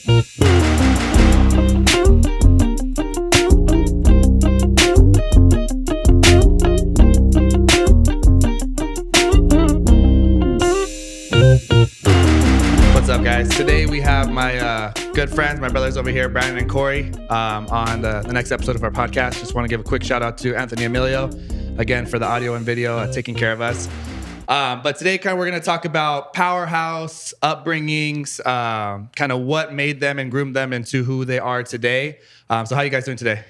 What's up, guys? Today we have my good friends, my brothers over here, Brandon and Cory, on the next episode of our podcast. Just want to give a quick shout out to Anthony Emilio, again, for the audio and video, taking care of us. But today, we're going to talk about Powerhouse upbringings, kind of what made them and groomed them into who they are today. So how you guys doing today?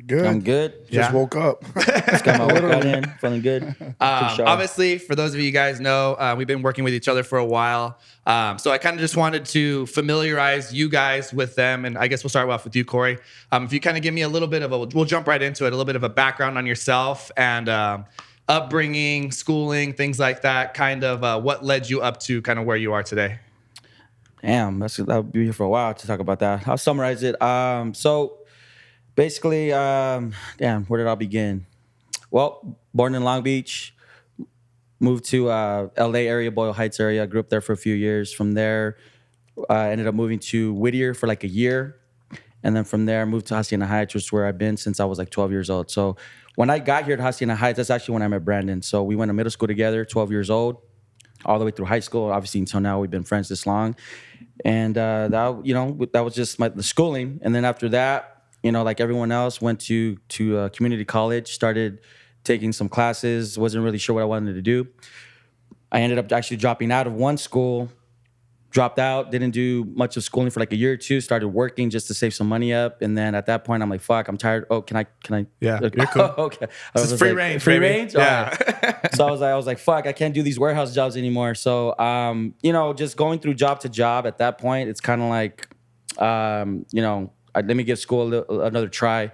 Good. I'm good. Just woke up. Just got my workout in. Feeling good. Obviously, for those of you guys know, we've been working with each other for a while. So I kind of just wanted to familiarize you guys with them. And I guess we'll start off with you, Cory. If you kind of give me a little bit of we'll jump right into it, a little bit of a background on yourself and upbringing, schooling, things like that, kind of what led you up to kind of where you are today. Damn, I'll be here for a while to talk about that. I'll summarize it. So basically, where did I begin? Well, born in Long Beach, moved to LA area, Boyle Heights area. Grew up there for a few years. From there, I ended up moving to Whittier for like a year. And then from there, I moved to Hacienda Heights, which is where I've been since I was like 12 years old. So when I got here to Hacienda Heights, that's actually when I met Brandon. So we went to middle school together, 12 years old, all the way through high school. Obviously, until now, we've been friends this long. And that was just the schooling. And then after that, like everyone else, went to community college, started taking some classes, wasn't really sure what I wanted to do. I ended up actually dropping out of one school, dropped out, didn't do much of schooling for like a year or two, started working just to save some money up. And then at that point, I'm like, fuck, I'm tired. Oh, can I? Yeah, you're cool. Okay. This is free range. Free range? Yeah. Right. So I was like, fuck, I can't do these warehouse jobs anymore. So, just going through job to job at that point, it's kind of like, let me give school another try.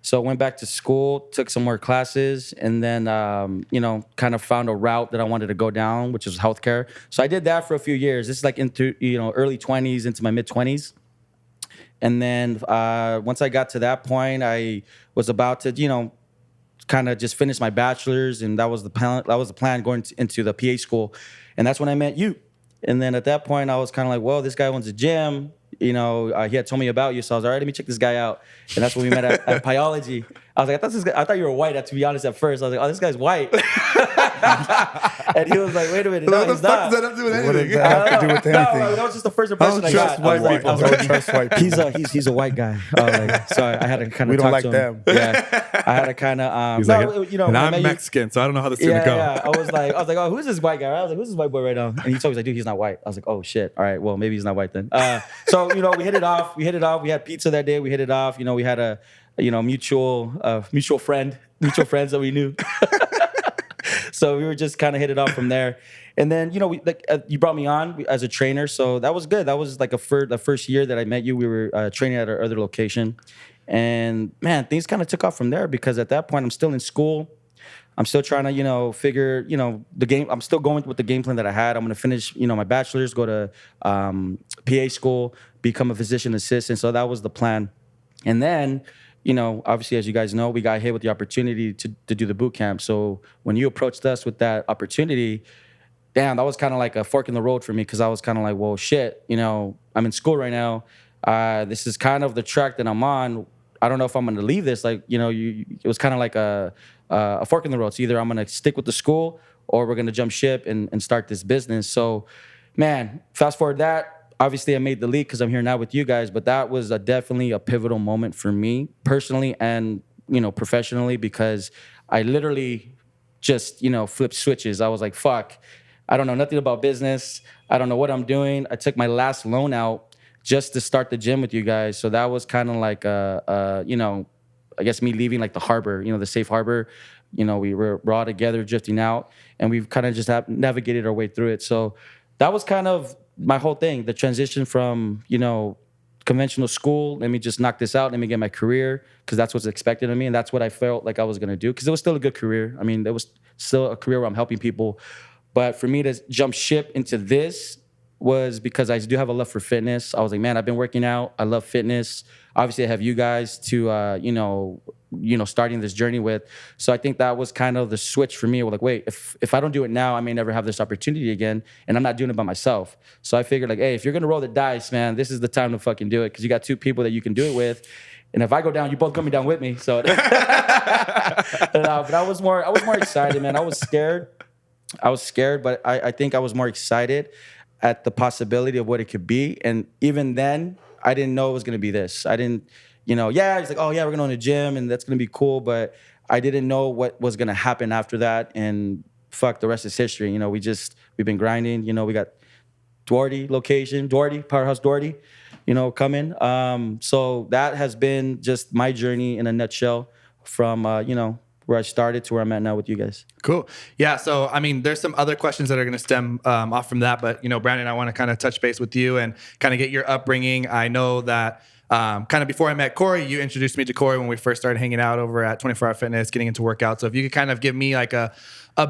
So I went back to school, took some more classes, and then, kind of found a route that I wanted to go down, which is healthcare. So I did that for a few years. This is like into, early 20s, into my mid 20s. And then once I got to that point, I was about to, kind of just finish my bachelor's, and that was the plan going into the PA school. And that's when I met you. And then at that point, I was kind of like, well, this guy owns a gym. He had told me about you, so I was all right. Let me check this guy out, and that's when we met at Pyology. I was like, I thought you were white. To be honest, at first, I was like, oh, this guy's white, and he was like, wait a minute, no, he's not. What the fuck does that have to do with anything? What did that have to do with anything? No, that was just the first impression I got. I was like, trust white people. He's a white guy. So I had to kind of We don't talk like to him. them. Yeah, I had to kind of. He's and I'm Mexican, so I don't know how this is gonna go. Yeah, I was like, oh, who's this white guy? I was like, who's this white boy right now? And he told me, dude, he's not white. I was like, oh shit. All right, well, maybe he's not white then. So we hit it off. We had pizza that day. We hit it off. We had a mutual friends that we knew. So we were just kind of hit it off from there. And then you brought me on as a trainer, so that was good. That was like the first year that I met you. We were training at our other location, and man, things kind of took off from there because at that point I'm still in school. I'm still trying to, figure, the game. I'm still going with the game plan that I had. I'm going to finish, my bachelor's, go to PA school, become a physician assistant. So that was the plan. And then, obviously, as you guys know, we got hit with the opportunity to do the boot camp. So when you approached us with that opportunity, damn, that was kind of like a fork in the road for me because I was kind of like, well, shit, I'm in school right now. This is kind of the track that I'm on. I don't know if I'm going to leave this. Like, it was kind of like a fork in the road. So either I'm going to stick with the school or we're going to jump ship and start this business. So, man, fast forward that. Obviously, I made the leap because I'm here now with you guys. But that was definitely a pivotal moment for me personally and, professionally because I literally just, flipped switches. I was like, fuck, I don't know nothing about business. I don't know what I'm doing. I took my last loan out just to start the gym with you guys. So that was kind of like, I guess me leaving like the harbor, the safe harbor. We were all together drifting out and we've kind of just navigated our way through it. So that was kind of my whole thing, the transition from, conventional school. Let me just knock this out. Let me get my career because that's what's expected of me. And that's what I felt like I was going to do because it was still a good career. I mean, it was still a career where I'm helping people. But for me to jump ship into this was because I do have a love for fitness. I was like, man, I've been working out. I love fitness. Obviously, I have you guys to, starting this journey with. So I think that was kind of the switch for me. We're like, wait, if I don't do it now, I may never have this opportunity again, and I'm not doing it by myself. So I figured like, hey, if you're gonna roll the dice, man, this is the time to fucking do it because you got two people that you can do it with. And if I go down, you both coming down with me. So, but I was more excited, man. I was scared, but I think I was more excited at the possibility of what it could be. And even then, I didn't know it was gonna be this. I didn't, he's like, oh yeah, we're going to the gym and that's gonna be cool. But I didn't know what was gonna happen after that. And fuck, the rest is history. We've been grinding. We got Powerhouse Doherty, coming. So that has been just my journey in a nutshell from, where I started to where I'm at now with you guys. Cool. Yeah. So, I mean, there's some other questions that are going to stem off from that. But, Brandon, I want to kind of touch base with you and kind of get your upbringing. I know that kind of before I met Cory, you introduced me to Cory when we first started hanging out over at 24-Hour Fitness, getting into workouts. So if you could kind of give me like a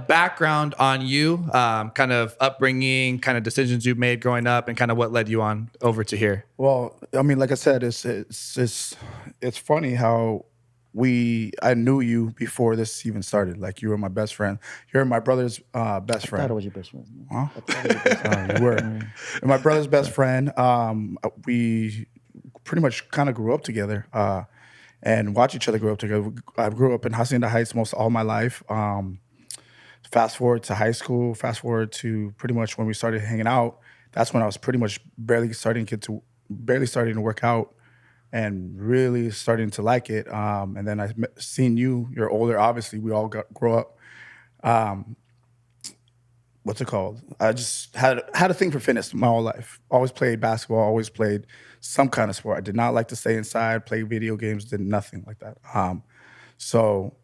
background on you, kind of upbringing, kind of decisions you've made growing up and kind of what led you on over to here. Well, I mean, like I said, it's funny how I knew you before this even started. Like you were my best friend. You're my brother's best friend. I thought it was your best friend. Huh? You were. And my brother's best friend. We pretty much kind of grew up together and watched each other grow up together. I grew up in Hacienda Heights most all my life. Fast forward to high school, fast forward to pretty much when we started hanging out. That's when I was pretty much barely starting to work out and really starting to like it. And then seen you. You're older, obviously. We all grow up. What's it called? I just had a thing for fitness my whole life. Always played basketball. Always played some kind of sport. I did not like to stay inside, play video games. Did nothing like that. So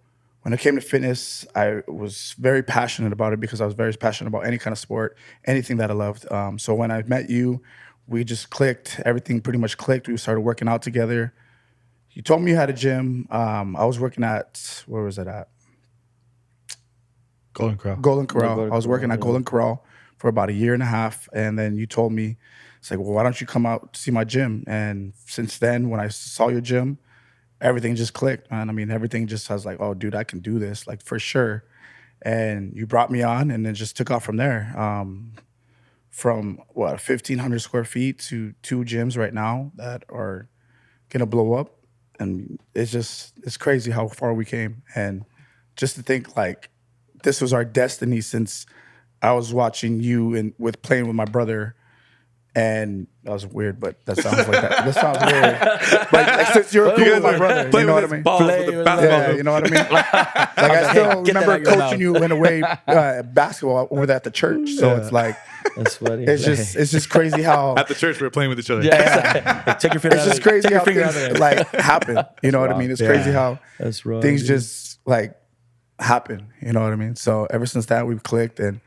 when it came to fitness, I was very passionate about it because I was very passionate about any kind of sport, anything that I loved. So when I met you, we just clicked. Everything pretty much clicked. We started working out together. You told me you had a gym. I was working at, where was it at? Golden Corral. I was working at Golden Corral for about a year and a half. And then you told me, it's like, well, why don't you come out to see my gym? And since then, when I saw your gym, everything just clicked, man. I mean, everything just has like, oh, dude, I can do this, like for sure. And you brought me on and then just took off from there. From 1,500 square feet to 2 gyms right now that are gonna blow up. And it's crazy how far we came. And just to think like this was our destiny since I was watching you with playing with my brother. And that was weird, but that sounds like that. That sounds weird. But like, since you're cool with my brother, you know what I mean? Yeah, you know what I mean? Like I still remember coaching you in a way basketball when we were at the church. So it's like that's funny. It's just crazy how at the church we were playing with each other. Yeah. Like, take your finger. It's just crazy how things like happen. You know what I mean? It's crazy how things just like happen. You know what I mean? So ever since that we've clicked, and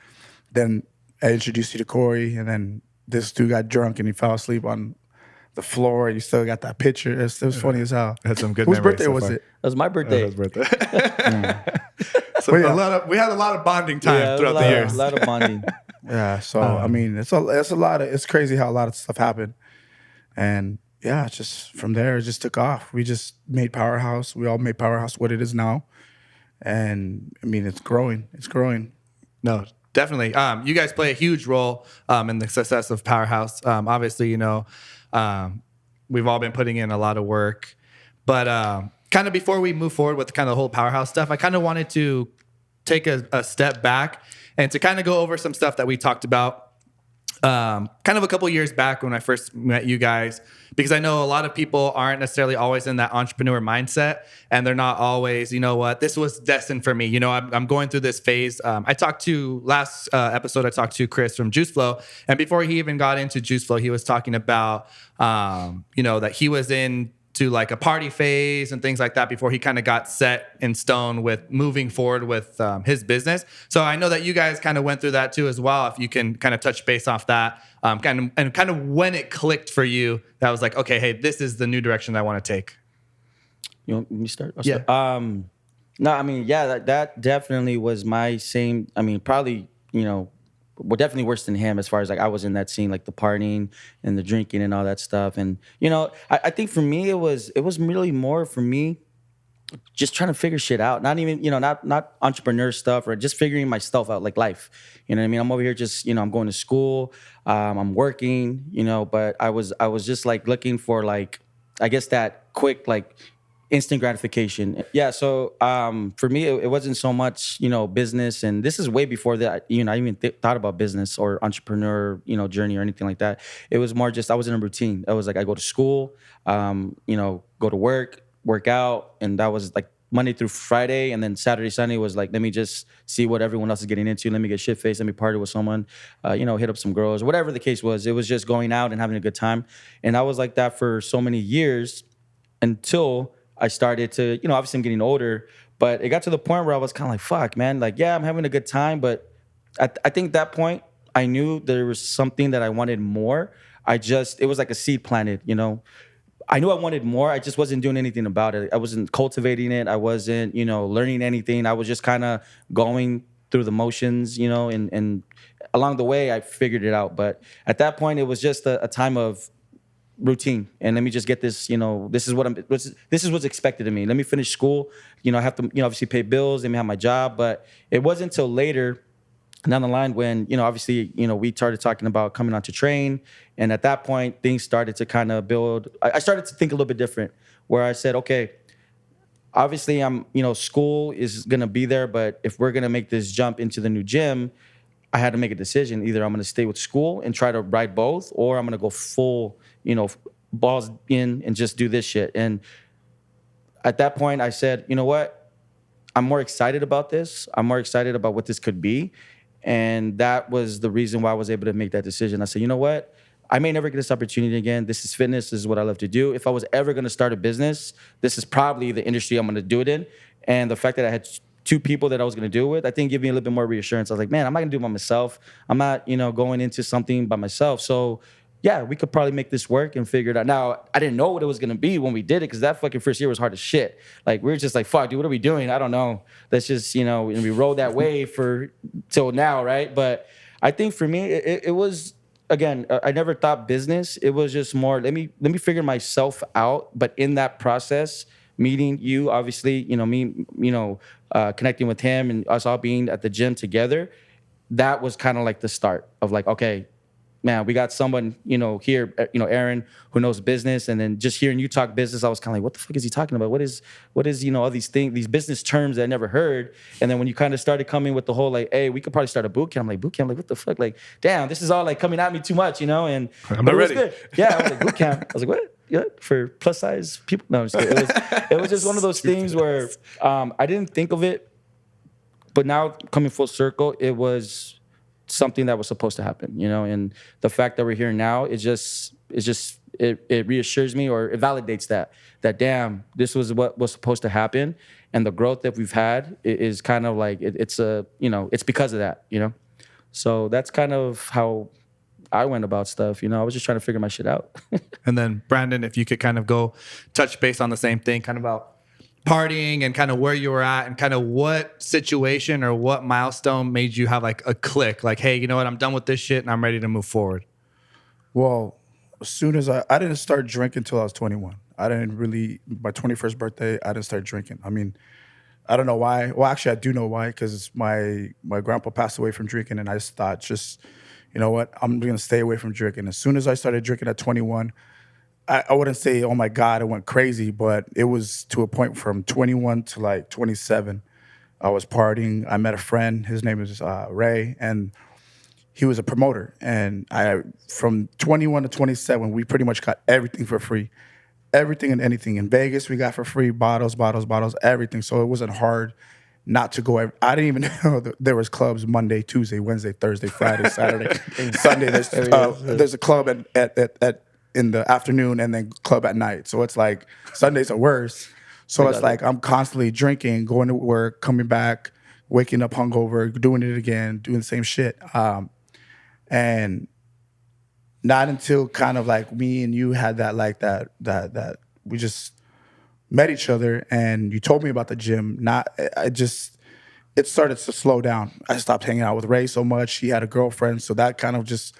then I introduced you to Cory, and then this dude got drunk and he fell asleep on the floor. You still got that picture. It was funny as hell. Had some good Whose memories birthday so was far. it? That was my birthday. So we had a lot of bonding time throughout the years. A lot of bonding. Yeah. So I mean, it's crazy how a lot of stuff happened, and yeah, just from there it just took off. We just made Powerhouse. We all made Powerhouse what it is now, and I mean, it's growing. It's growing. No. Definitely. You guys play a huge role in the success of Powerhouse. Obviously, we've all been putting in a lot of work. But kind of before we move forward with kind of the whole Powerhouse stuff, I kind of wanted to take a step back and to kind of go over some stuff that we talked about kind of a couple years back when I first met you guys, because I know a lot of people aren't necessarily always in that entrepreneur mindset, and they're not always, this was destined for me. I'm going through this phase. I talked to last episode, I talked to Chris from Juice Flow, and before he even got into Juice Flow, he was talking about, that he was in to like a party phase and things like that before he kind of got set in stone with moving forward with his business. So I know that you guys kind of went through that too as well. If you can kind of touch base off that, kind of when it clicked for you, that was like, okay, hey, this is the new direction that I want to take. You want me to start? I'll Yeah. start. No, I mean, yeah, that definitely was my same. I mean, probably, well, definitely worse than him as far as like I was in that scene, like the partying and the drinking and all that stuff. And I think for me it was really more for me just trying to figure shit out. Not even, not entrepreneur stuff or just figuring myself out, like life. You know what I mean? I'm over here just, I'm going to school, I'm working, but I was just like looking for like, I guess that quick, like instant gratification. Yeah. So for me, it wasn't so much, business. And this is way before that, I even thought about business or entrepreneur, journey or anything like that. It was more just, I was in a routine. I was like, I go to school, go to work out, and that was like Monday through Friday, and then Saturday, Sunday was like, let me just see what everyone else is getting into. Let me get shit faced. Let me party with someone. Hit up some girls, whatever the case was. It was just going out and having a good time, and I was like that for so many years until I started to, obviously I'm getting older, but it got to the point where I was kind of like, fuck, man, like yeah, I'm having a good time, but I think at that point I knew there was something that I wanted more. It was like a seed planted, I knew I wanted more. I just wasn't doing anything about it. I wasn't cultivating it. I wasn't, learning anything. I was just kind of going through the motions, and along the way I figured it out. But at that point, it was just a time of routine. And let me just get this, this is what's expected of me. Let me finish school. I have to, obviously pay bills. Let me have my job. But it wasn't until later down the line when, obviously, we started talking about coming on to train. And at that point, things started to kind of build. I started to think a little bit different, where I said, okay, obviously school is going to be there, but if we're going to make this jump into the new gym, I had to make a decision. Either I'm going to stay with school and try to ride both, or I'm going to go full, balls in and just do this shit. And at that point, I said, you know what? I'm more excited about this. I'm more excited about what this could be. And that was the reason why I was able to make that decision. I said, you know what? I may never get this opportunity again. This is fitness. This is what I love to do. If I was ever going to start a business, this is probably the industry I'm going to do it in. And the fact that I had two people that I was going to do it with, I think gave me a little bit more reassurance. I was like, man, I'm not going to do it by myself. I'm not, going into something by myself. So yeah, we could probably make this work and figure it out. Now, I didn't know what it was going to be when we did it, because that fucking first year was hard as shit. Like, we were just like, fuck, dude, what are we doing? I don't know. Let's just, and we rode that wave till now, right? But I think for me, it was, again, I never thought business. It was just more, let me figure myself out. But in that process, meeting you, obviously, me, connecting with him and us all being at the gym together, that was kind of like the start of like, okay, man, we got someone, here, Aaron, who knows business. And then just hearing you talk business, I was kind of like, what the fuck is he talking about? What is, all these things, these business terms that I never heard. And then when you kind of started coming with the whole, like, hey, we could probably start a boot camp. I'm like, boot camp? Like, what the fuck? Like, damn, this is all like coming at me too much, and I'm not ready. Good. Yeah, I was like, boot camp. I was like, what? Yeah, for plus size people? No, I'm just kidding. It was just one of those things where I didn't think of it, but now coming full circle, it was something that was supposed to happen, and the fact that we're here now, it reassures me, or it validates that damn, this was what was supposed to happen, and the growth that we've had is kind of like it's because of that, so that's kind of how I went about stuff. I was just trying to figure my shit out. And then Brandon, if you could kind of go touch base on the same thing, kind of about partying and kind of where you were at and kind of what situation or what milestone made you have like a click, like, hey, you know what, I'm done with this shit and I'm ready to move forward. Well, as soon as I didn't start drinking until I was 21. I didn't really, my 21st birthday, I didn't start drinking. I mean, I don't know why. Well, actually, I do know why, because my grandpa passed away from drinking, and I just thought, you know what, I'm going to stay away from drinking. As soon as I started drinking at 21, I wouldn't say, oh my God, it went crazy, but it was to a point from 21 to like 27. I was partying. I met a friend. His name is Ray, and he was a promoter. And from 21 to 27, we pretty much got everything for free. Everything and anything. In Vegas, we got for free, bottles, everything. So it wasn't hard not to go. I didn't even know that there was clubs Monday, Tuesday, Wednesday, Thursday, Friday, Saturday, Sunday. There's a club at in the afternoon and then club at night. So it's like Sundays are worse. So it's like I'm constantly drinking, going to work, coming back, waking up hungover, doing it again, doing the same shit. And not until kind of like me and you had that we just met each other and you told me about the gym. it started to slow down. I stopped hanging out with Ray so much. He had a girlfriend, so that kind of just.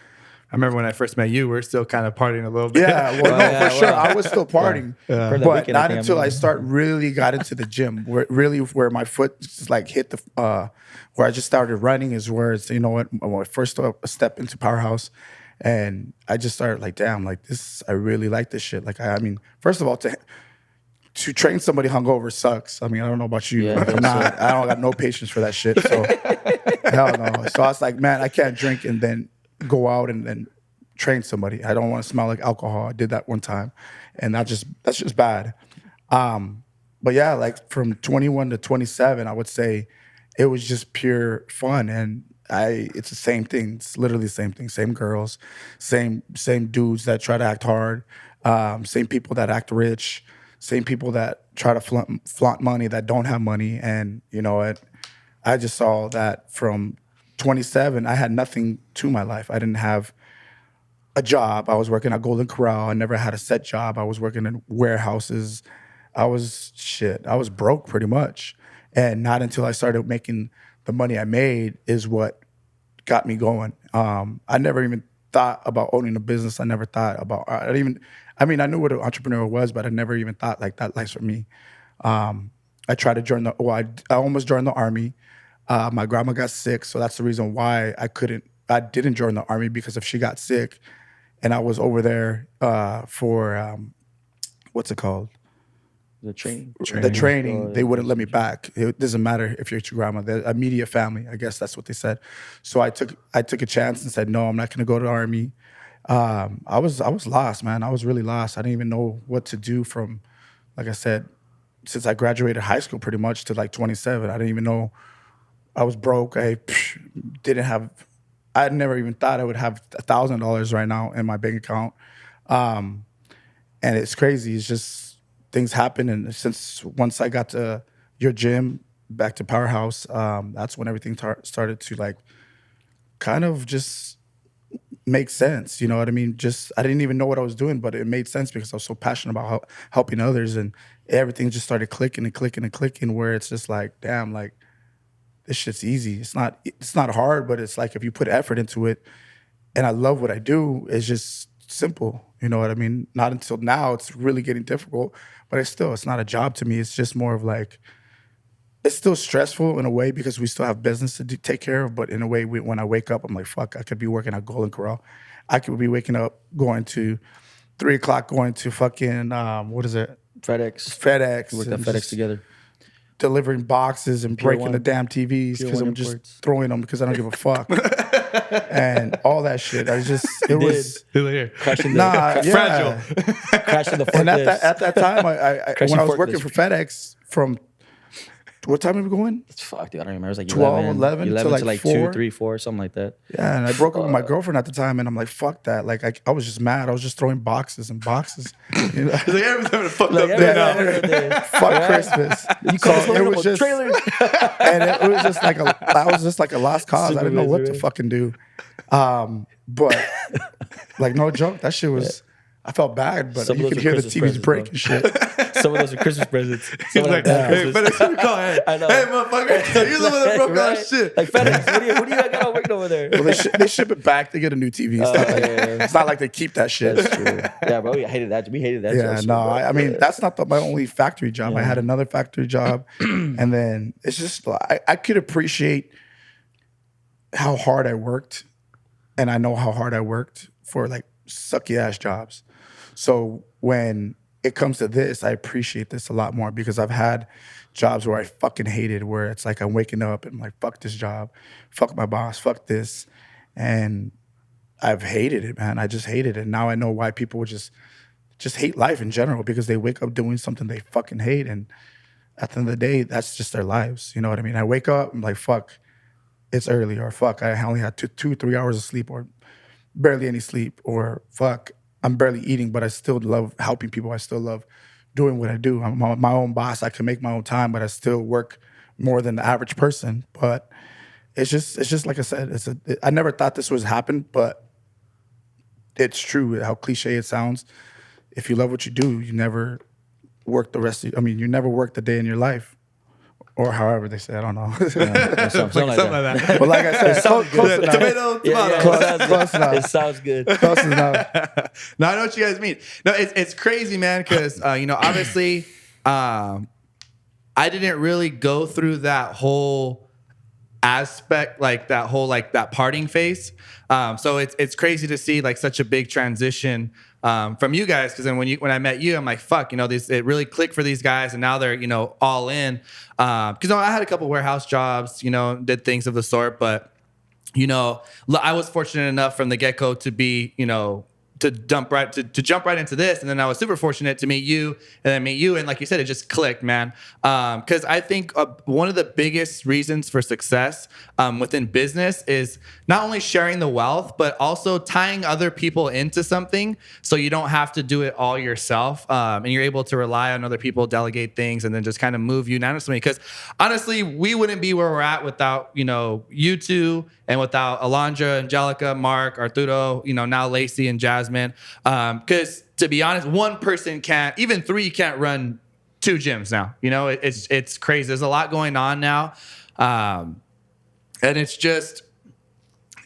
I remember when I first met you, we were still kind of partying a little bit. Yeah, well, no, for sure. I was still partying, For that but weekend, not think until I moved. really got into the gym. Where my foot just like hit the, where I just started running is where it's, you know what, when I first step into Powerhouse, and I just started like, damn, like this, I really like this shit. Like, I mean, first of all, to train somebody hungover sucks. I mean, I don't know about you. Yeah, I don't got no patience for that shit. So hell no. So I was like, man, I can't drink and then go out and then train somebody. I don't want to smell like alcohol. I did that one time, and that's just bad. But yeah, like from 21 to 27, I would say it was just pure fun, and it's the same thing. It's literally the same thing. Same girls, same dudes that try to act hard, same people that act rich, same people that try to flaunt money that don't have money. And you know, I just saw that from 27. I had nothing to my life. I didn't have a job. I was working at Golden Corral. I never had a set job. I was working in warehouses. I was broke pretty much. And not until I started making the money I made is what got me going. I never even thought about owning a business. I never thought about, I knew what an entrepreneur was, but I never even thought like that life's for me. I tried to join I almost joined the Army. My grandma got sick, so that's the reason why I didn't join the Army, because if she got sick and I was over there for, what's it called? The training. The training, they wouldn't let me back. It doesn't matter if you're your grandma. They're immediate family. I guess that's what they said. So I took a chance and said, no, I'm not going to go to the Army. I was lost, man. I was really lost. I didn't even know what to do from, like I said, since I graduated high school pretty much to like 27. I didn't even know. I was broke. I never even thought I would have $1,000 right now in my bank account. And it's crazy. It's just, things happen, and since once I got to your gym, back to Powerhouse, that's when everything started to like kind of just make sense. You know what I mean? Just I didn't even know what I was doing, but it made sense because I was so passionate about helping others, and everything just started clicking and clicking and clicking. Where it's just like, damn, like this shit's easy. It's not hard, but it's like if you put effort into it, and I love what I do, it's just simple. You know what I mean? Not until now, it's really getting difficult, but it's not a job to me. It's just more of like, it's still stressful in a way because we still have business to take care of, but in a way, when I wake up, I'm like, fuck, I could be working at Golden Corral. I could be waking up, going to 3 o'clock, going to fucking, what is it? FedEx. We worked at FedEx together. Delivering boxes and breaking the damn TVs Pure because One I'm just imports. throwing them because I don't give a fuck. And all that shit. It was Crashing fragile. Crashing the and forklift. at that time, I Crashing when I was forklifts. working for FedEx from, what time did we go in? Fuck, dude, I don't remember. It was like 12, 11 to to like like 4. 2, 3, 4, something like that. Yeah, and I broke up with my girlfriend at the time, and I'm like, fuck that. Like, I was just mad. I was just throwing boxes and boxes. You know? It's like everyone's having a fucked Like, up day now. Fuck Christmas. You call So it was just, trailer. and it was just like I was just like a lost cause. I didn't know what to fucking do. But like, no joke, that shit was. I felt bad, but Some of you those could are hear the Christmas TVs presents, break bro. and shit. Some of those are Christmas presents. He's Some of like, them are hey, Christmas. FedEx, call. Hey, I know. hey, motherfucker, you're the one that broke all Right? that shit. Like FedEx, what do you got on working over there? Well, they ship it back. They get a new TV. It's not like they keep that shit. That's true. Yeah, bro, we hated that. We hated that. Yeah, shit, no, bro. I mean, that's not my only factory job. I had another factory job, and then it's just I could appreciate how hard I worked, and I know how hard I worked for like sucky ass jobs. So when it comes to this, I appreciate this a lot more because I've had jobs where I fucking hated, where it's like I'm waking up and I'm like, fuck this job, fuck my boss, fuck this, and I've hated it, man. I just hated it. Now I know why people would just hate life in general, because they wake up doing something they fucking hate, and at the end of the day, that's just their lives. You know what I mean? I wake up, I'm like, fuck, it's early, or fuck, I only had 3 hours of sleep, or barely any sleep, or fuck, I'm barely eating, but I still love helping people. I still love doing what I do. I'm my own boss. I can make my own time, but I still work more than the average person. But it's just like I said, I never thought this would happen, but it's true. How cliche it sounds. If you love what you do, you never work you never work the day in your life. Or however they say, I don't know. Something like that. But like I said, close enough. Tomato, Yeah, tomato. Close enough. It sounds good. Close enough. No, I know what you guys mean. No, it's crazy, man, because obviously, I didn't really go through that whole aspect, like that parting phase. So it's crazy to see like such a big transition from you guys, because then when I met you, I'm like, fuck, it really clicked for these guys, and now they're all in. Because I had a couple warehouse jobs, did things of the sort, but I was fortunate enough from the get-go to be, to jump right into this, and then I was super fortunate to meet you, and like you said, it just clicked, man. Because I think one of the biggest reasons for success within business is not only sharing the wealth, but also tying other people into something, so you don't have to do it all yourself, and you're able to rely on other people, delegate things, and then just kind of move unanimously. Because honestly, we wouldn't be where we're at without you two, and without Alondra, Angelica, Mark, Arturo, now Lacey and Jasmine. Because to be honest, one person can't, even three can't run 2 gyms now. It's crazy. There's a lot going on now. And it's just,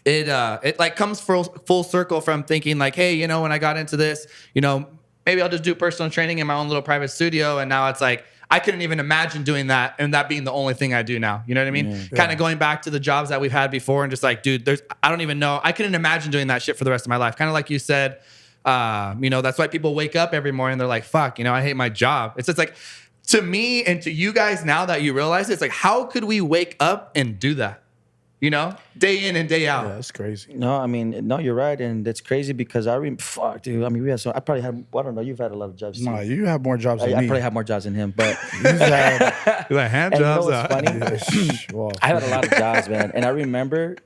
it like comes full circle from thinking like, hey, when I got into this, maybe I'll just do personal training in my own little private studio. And now it's like, I couldn't even imagine doing that and that being the only thing I do now. You know what I mean? Yeah. Kind of going back to the jobs that we've had before and just like, dude, I don't even know. I couldn't imagine doing that shit for the rest of my life. Kind of like you said, that's why people wake up every morning. They're like, fuck, I hate my job. It's just like, to me and to you guys now that you realize it, it's like, how could we wake up and do that? Day in and day out. Yeah, that's crazy. No, you're right, and it's crazy because fuck, dude. We had I probably had. I don't know. You've had a lot of jobs. No, you have more jobs than me. I probably have more jobs than him, but you like hand jobs. Funny? I had a lot of jobs, man, and I remember,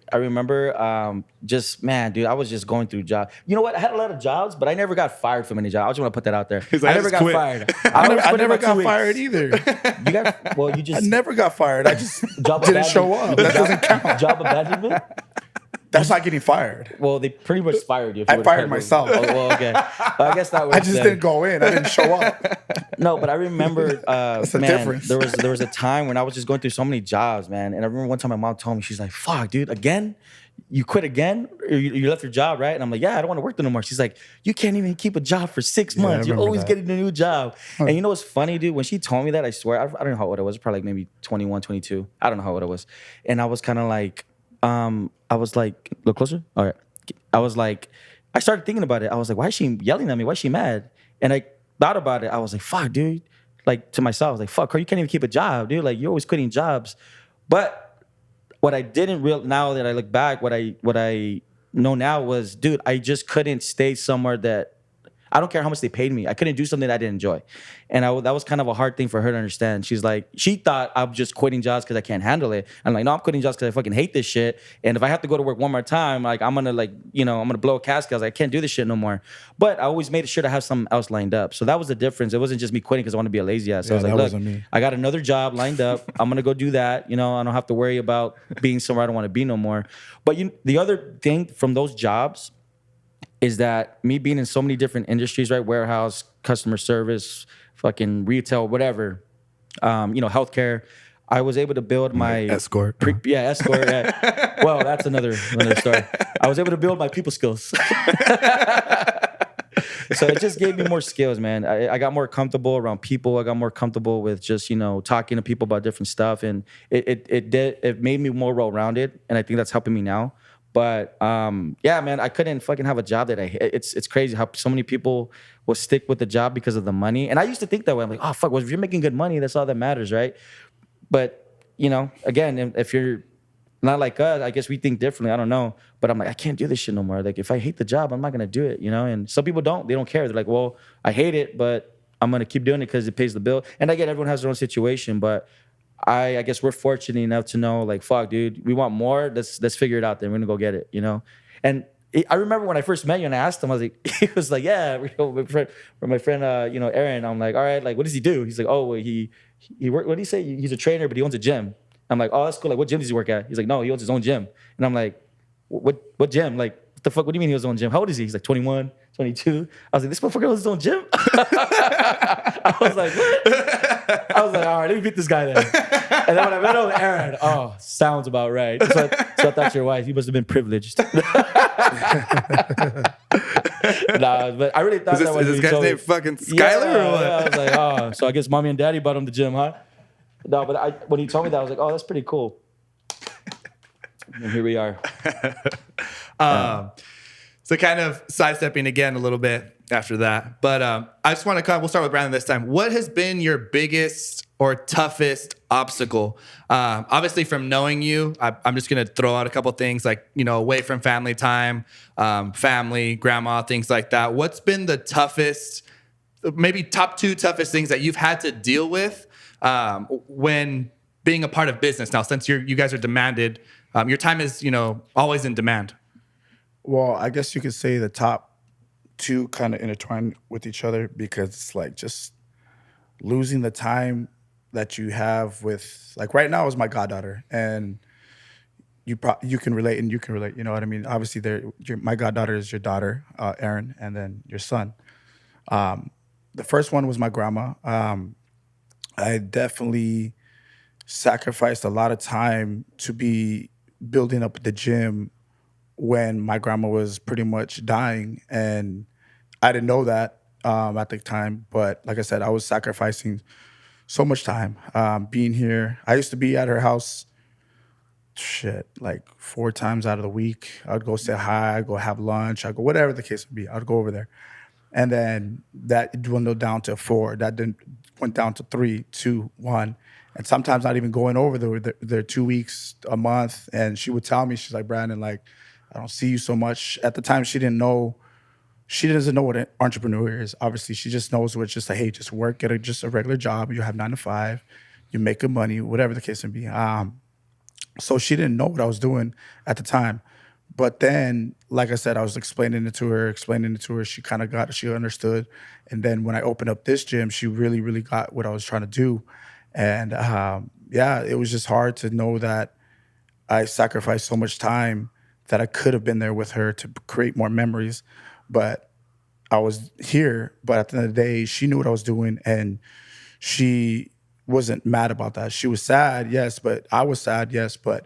dude, I was just going through jobs. You know what? I had a lot of jobs, but I never got fired from any job. I just want to put that out there. Like, I never got fired. I never got fired either. I never got fired. I just didn't show up. That doesn't count. Job abandonment? That's not getting fired. Well, they pretty much fired you. I fired myself. Oh, well, okay. But I guess that was. I just didn't go in. I didn't show up. No, but I remember, That's the difference. There was a time when I was just going through so many jobs, man. And I remember one time my mom told me, she's like, fuck, dude, again? You quit again? Or you left your job, right? And I'm like, yeah, I don't want to work there no more. She's like, you can't even keep a job for 6 months. You're always getting a new job. Huh. And you know what's funny, dude? When she told me that, I swear, I don't know how old I was. Probably like maybe 21, 22. I don't know how old I was. And I was kind of like, I was like, look closer. All right. I was like, I started thinking about it. I was like, why is she yelling at me? Why is she mad? And I thought about it. I was like, fuck, dude. Like to myself, I was like, fuck, you can't even keep a job, dude. Like you're always quitting jobs. But what I didn't realize, now that I look back, what I know now was, dude, I just couldn't stay somewhere that, I don't care how much they paid me. I couldn't do something that I didn't enjoy. And that was kind of a hard thing for her to understand. She's like, she thought I'm just quitting jobs because I can't handle it. I'm like, no, I'm quitting jobs because I fucking hate this shit. And if I have to go to work one more time, like I'm gonna I'm gonna blow a casket. I was like, I can't do this shit no more. But I always made sure to have something else lined up. So that was the difference. It wasn't just me quitting because I want to be a lazy ass. So I was like, look, I got another job lined up. I'm gonna go do that. I don't have to worry about being somewhere I don't want to be no more. But the other thing from those jobs is that me being in so many different industries, right? Warehouse, customer service, fucking retail, whatever, healthcare. I was able to build my escort. Escort. Yeah. Well, that's another story. I was able to build my people skills. So it just gave me more skills, man. I got more comfortable around people. I got more comfortable with just, talking to people about different stuff. And it made me more well-rounded. And I think that's helping me now. But man, I couldn't fucking have a job that I hate. It's crazy how so many people will stick with the job because of the money. And I used to think that way. I'm like, oh fuck, well, if you're making good money, that's all that matters, right? But again, if you're not like us, I guess we think differently. I don't know. But I'm like, I can't do this shit no more. Like if I hate the job, I'm not gonna do it, And some people don't. They don't care. They're like, well, I hate it, but I'm gonna keep doing it because it pays the bill. And again, everyone has their own situation, but I guess we're fortunate enough to know, like, fuck, dude, we want more. Let's figure it out. Then we're gonna go get it, And I remember when I first met you and I asked him, I was like, he was like, yeah, my friend, Aaron. I'm like, all right, like, what does he do? He's like, oh, well, he work. What did he say? He's a trainer, but he owns a gym. I'm like, oh, that's cool. Like, what gym does he work at? He's like, no, he owns his own gym. And I'm like, what gym? Like, what the fuck? What do you mean he was on gym? How old is he? He's like 21, 22. I was like, this motherfucker was on gym? I was like, what? I was like, all right, let me beat this guy then. And then when I met him, Aaron, oh, sounds about right. So I thought your wife, you must have been privileged. Nah, but I really thought that was this guy's name fucking Skyler or what? Yeah, I was like, oh, so I guess mommy and daddy bought him the gym, huh? No, but when he told me that, I was like, oh, that's pretty cool. And here we are. So kind of sidestepping again a little bit after that. But I just want to we'll start with Brandon this time. What has been your biggest or toughest obstacle? Obviously from knowing you, I'm just going to throw out a couple things like, away from family time, family, grandma, things like that. What's been the toughest, maybe top 2 toughest things that you've had to deal with when being a part of business now, since you guys are demanded, your time is, always in demand? Well, I guess you could say the top 2 kind of intertwine with each other because it's like just losing the time that you have with, like right now is my goddaughter, and you can relate, and you can relate. You know what I mean? Obviously, my goddaughter is your daughter, Aaron, and then your son. The first one was my grandma. I definitely sacrificed a lot of time to be building up the gym when my grandma was pretty much dying, and I didn't know that at the time. But like I said, I was sacrificing so much time being here. I used to be at her house, like 4 times out of the week. I'd go say hi, I'd go have lunch, I'd go whatever the case would be. I'd go over there, and then that dwindled down to 4. That then went down to 3, 2, 1. And sometimes not even going over there 2 weeks, a month. And she would tell me, she's like, Brandon, like, I don't see you so much. At the time, she doesn't know what an entrepreneur is. Obviously, she just knows what it's just like, hey, just work, get just a regular job. You have 9 to 5, you make good money, whatever the case may be. So she didn't know what I was doing at the time. But then, like I said, I was explaining it to her. She kind of she understood. And then when I opened up this gym, she really, really got what I was trying to do. And it was just hard to know that I sacrificed so much time that I could have been there with her to create more memories. But I was here, but at the end of the day, she knew what I was doing, and she wasn't mad about that. She was sad, yes, but I was sad, yes, but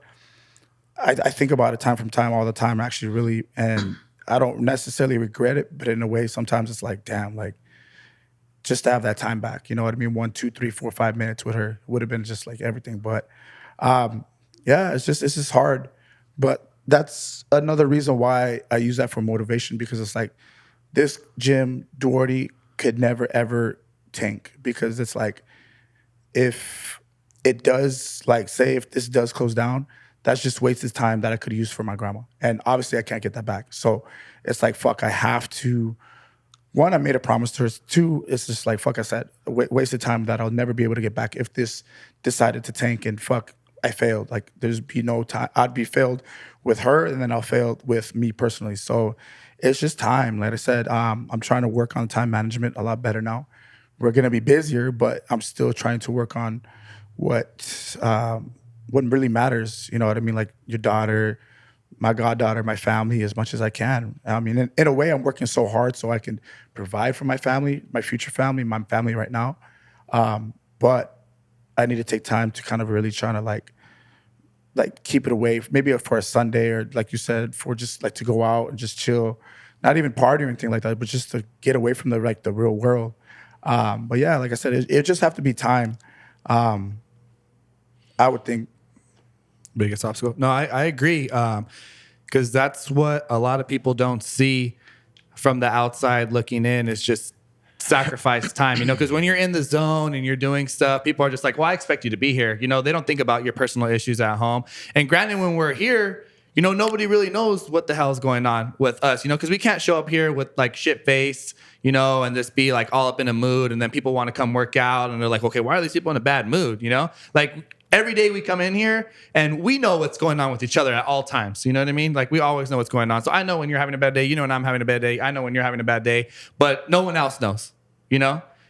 I think about it time from time, all the time, actually, really, and I don't necessarily regret it, but in a way, sometimes it's like, damn, like, just to have that time back, you know what I mean? 1, 2, 3, 4, 5 minutes with her would have been just like everything. But it's just hard. But that's another reason why I use that for motivation, because it's like this gym, Duarte, could never, ever tank, because it's like, if it does, like, say if this does close down, that's just wasted time that I could use for my grandma. And obviously I can't get that back. So it's like, fuck, I have to, 1, I made a promise to her. 2, it's just like, fuck, I said, wasted time that I'll never be able to get back if this decided to tank, and fuck, I failed. Like, there's be no time. I'd be failed with her, and then I'll fail with me personally. So it's just time. Like I said, I'm trying to work on time management a lot better now. We're going to be busier, but I'm still trying to work on what really matters. You know what I mean? Like your daughter, my goddaughter, my family, as much as I can. I mean, in a way, I'm working so hard so I can provide for my family, my future family, my family right now. But I need to take time to kind of really try to like keep it away, maybe for a Sunday, or like you said, for just like to go out and just chill, not even party or anything like that, but just to get away from the real world. But yeah, like I said, it just have to be time. I would think. Biggest obstacle? No, I agree. Because that's what a lot of people don't see from the outside looking in, is just sacrifice time, because when you're in the zone and you're doing stuff, people are just like, well, I expect you to be here. They don't think about your personal issues at home. And granted, when we're here, nobody really knows what the hell is going on with us, because we can't show up here with like shit face, and just be like all up in a mood. And then people want to come work out and they're like, okay, why are these people in a bad mood? Like every day we come in here and we know what's going on with each other at all times. You know what I mean? Like we always know what's going on. So I know when you're having a bad day, when I'm having a bad day, I know when you're having a bad day, but no one else knows,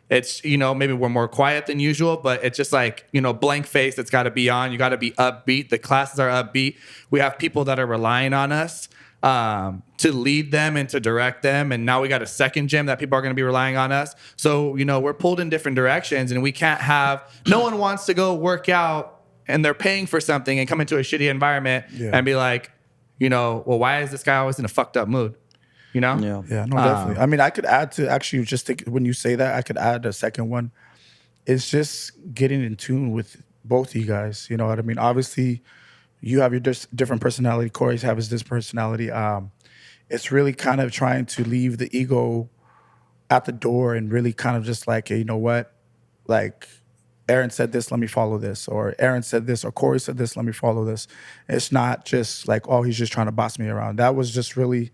It's, maybe we're more quiet than usual, but it's just like, blank face that's got to be on. You got to be upbeat. The classes are upbeat. We have people that are relying on us. to lead them and to direct them. And now we got a second gym that people are going to be relying on us. So, we're pulled in different directions, and we can't have, no one wants to go work out and they're paying for something and come into a shitty environment and be like, well, why is this guy always in a fucked up mood? Yeah, no, definitely. I mean, I could add to actually just think, when you say that, I could add a second one. It's just getting in tune with both of you guys. You know what I mean? Obviously, you have your different personality. Cory's has this personality. It's really kind of trying to leave the ego at the door and really kind of just like, hey, you know what? Like, Aaron said this, let me follow this. Or Aaron said this, or Cory said this, let me follow this. It's not just like, oh, he's just trying to boss me around. That was just really,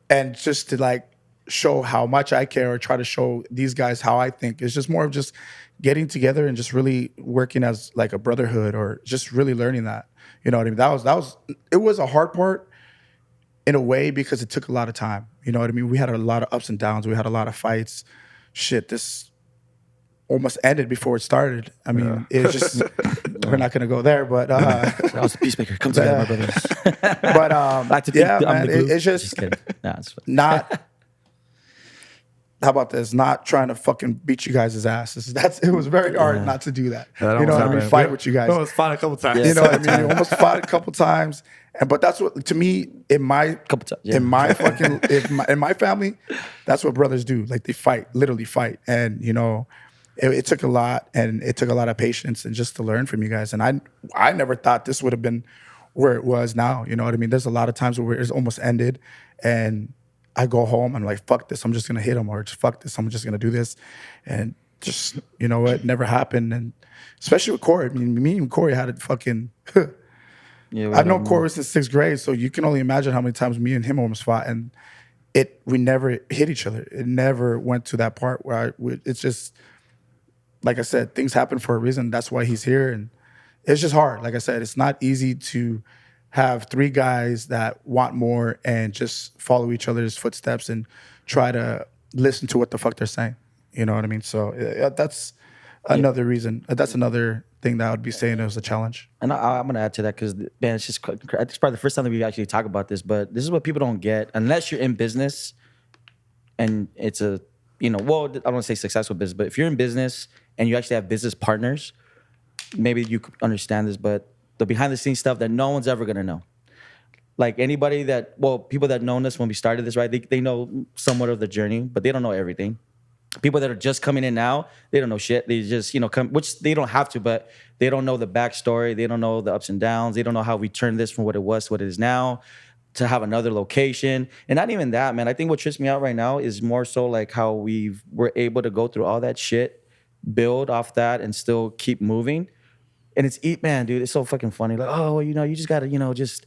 and just to like show how much I care or try to show these guys how I think. It's just more of just getting together and just really working as like a brotherhood, or just really learning that. You know what I mean? It was a hard part in a way because it took a lot of time. You know what I mean? We had a lot of ups and downs. We had a lot of fights. Shit, this almost ended before it started. I mean, it's just, we're not going to go there, but that was a peacemaker. Come together, my brothers. But man, it's just kidding. Nah, it's not. How about this? Not trying to fucking beat you guys' asses. It was very hard not to do that. You know what I mean? Fight with you guys. Almost fought a couple times. You know what I mean? You almost fought a couple times. But that's what, to me, in my family, that's what brothers do. Like, they fight, literally fight. And it took a lot, and it took a lot of patience and just to learn from you guys. And I never thought this would have been where it was now. You know what I mean? There's a lot of times where it's almost ended, and I go home, I'm like, fuck this, I'm just gonna hit him, or just fuck this, I'm just gonna do this. And just, you know what, never happened. And especially with Cory, I mean, me and Cory had it fucking, I've known Cory since 6th grade, so you can only imagine how many times me and him almost fought, and we never hit each other. It never went to that part where it's just, like I said, things happen for a reason. That's why he's here. And it's just hard. Like I said, it's not easy to have 3 guys that want more and just follow each other's footsteps and try to listen to what the fuck they're saying. You know what I mean? So that's another reason. That's another thing that I would be saying as a challenge. And I'm going to add to that because, man, it's probably the first time that we actually talk about this, but this is what people don't get. Unless you're in business and it's a, well, I don't want to say successful business, but if you're in business and you actually have business partners, maybe you could understand this, but the behind the scenes stuff that no one's ever going to know. Like people that known us when we started this, right? They know somewhat of the journey, but they don't know everything. People that are just coming in now, they don't know shit. They just, come, which they don't have to, but they don't know the backstory. They don't know the ups and downs. They don't know how we turned this from what it was to what it is now, to have another location. And not even that, man. I think what trips me out right now is more so like how we're able to go through all that shit, build off that, and still keep moving. And man, dude, it's so fucking funny. Like, oh, you just gotta, just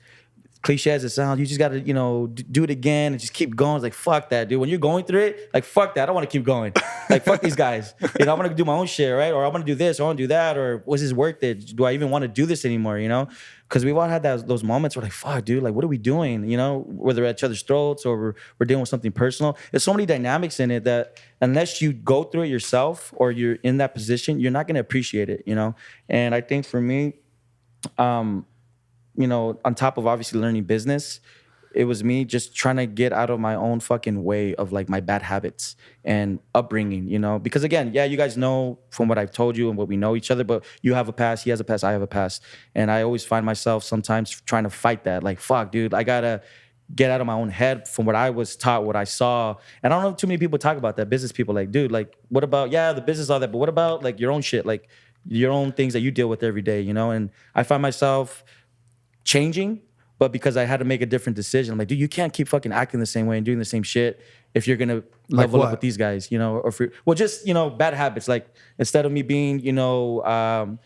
cliche as it sounds, you just gotta, do it again and just keep going. It's like, fuck that, dude. When you're going through it, like, fuck that. I don't want to keep going. Like, fuck these guys. I want to do my own shit, right? Or I want to do this, or I want to do that, or was this worth it? Do I even want to do this anymore, Because we've all had those moments where, like, fuck, dude, like, what are we doing? Whether at each other's throats or we're dealing with something personal. There's so many dynamics in it that unless you go through it yourself or you're in that position, you're not going to appreciate it, And I think for me, on top of obviously learning business, it was me just trying to get out of my own fucking way of like my bad habits and upbringing, Because again, yeah, you guys know from what I've told you and what we know each other, but you have a past, he has a past, I have a past. And I always find myself sometimes trying to fight that. Like, fuck, dude, I gotta get out of my own head from what I was taught, what I saw. And I don't know too many people talk about that, business people. Like, dude, like, what about, the business, all that, but what about like your own shit, like your own things that you deal with every day, And I find myself changing, but because I had to make a different decision, I'm like, dude, you can't keep fucking acting the same way and doing the same shit if you're gonna level up with these guys, or just bad habits. Like, instead of me being, for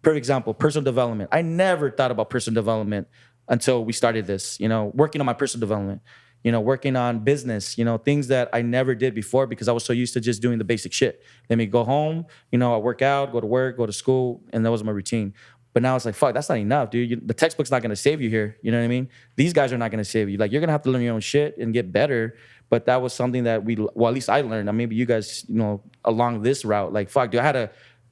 example, personal development. I never thought about personal development until we started this, working on my personal development, working on business, things that I never did before because I was so used to just doing the basic shit. Let me go home, I work out, go to work, go to school, and that was my routine. But now it's like, fuck, that's not enough, dude. The textbook's not going to save you here. You know what I mean? These guys are not going to save you. Like, you're going to have to learn your own shit and get better. But that was something that at least I learned. And maybe you guys, along this route, like, fuck, dude, I had to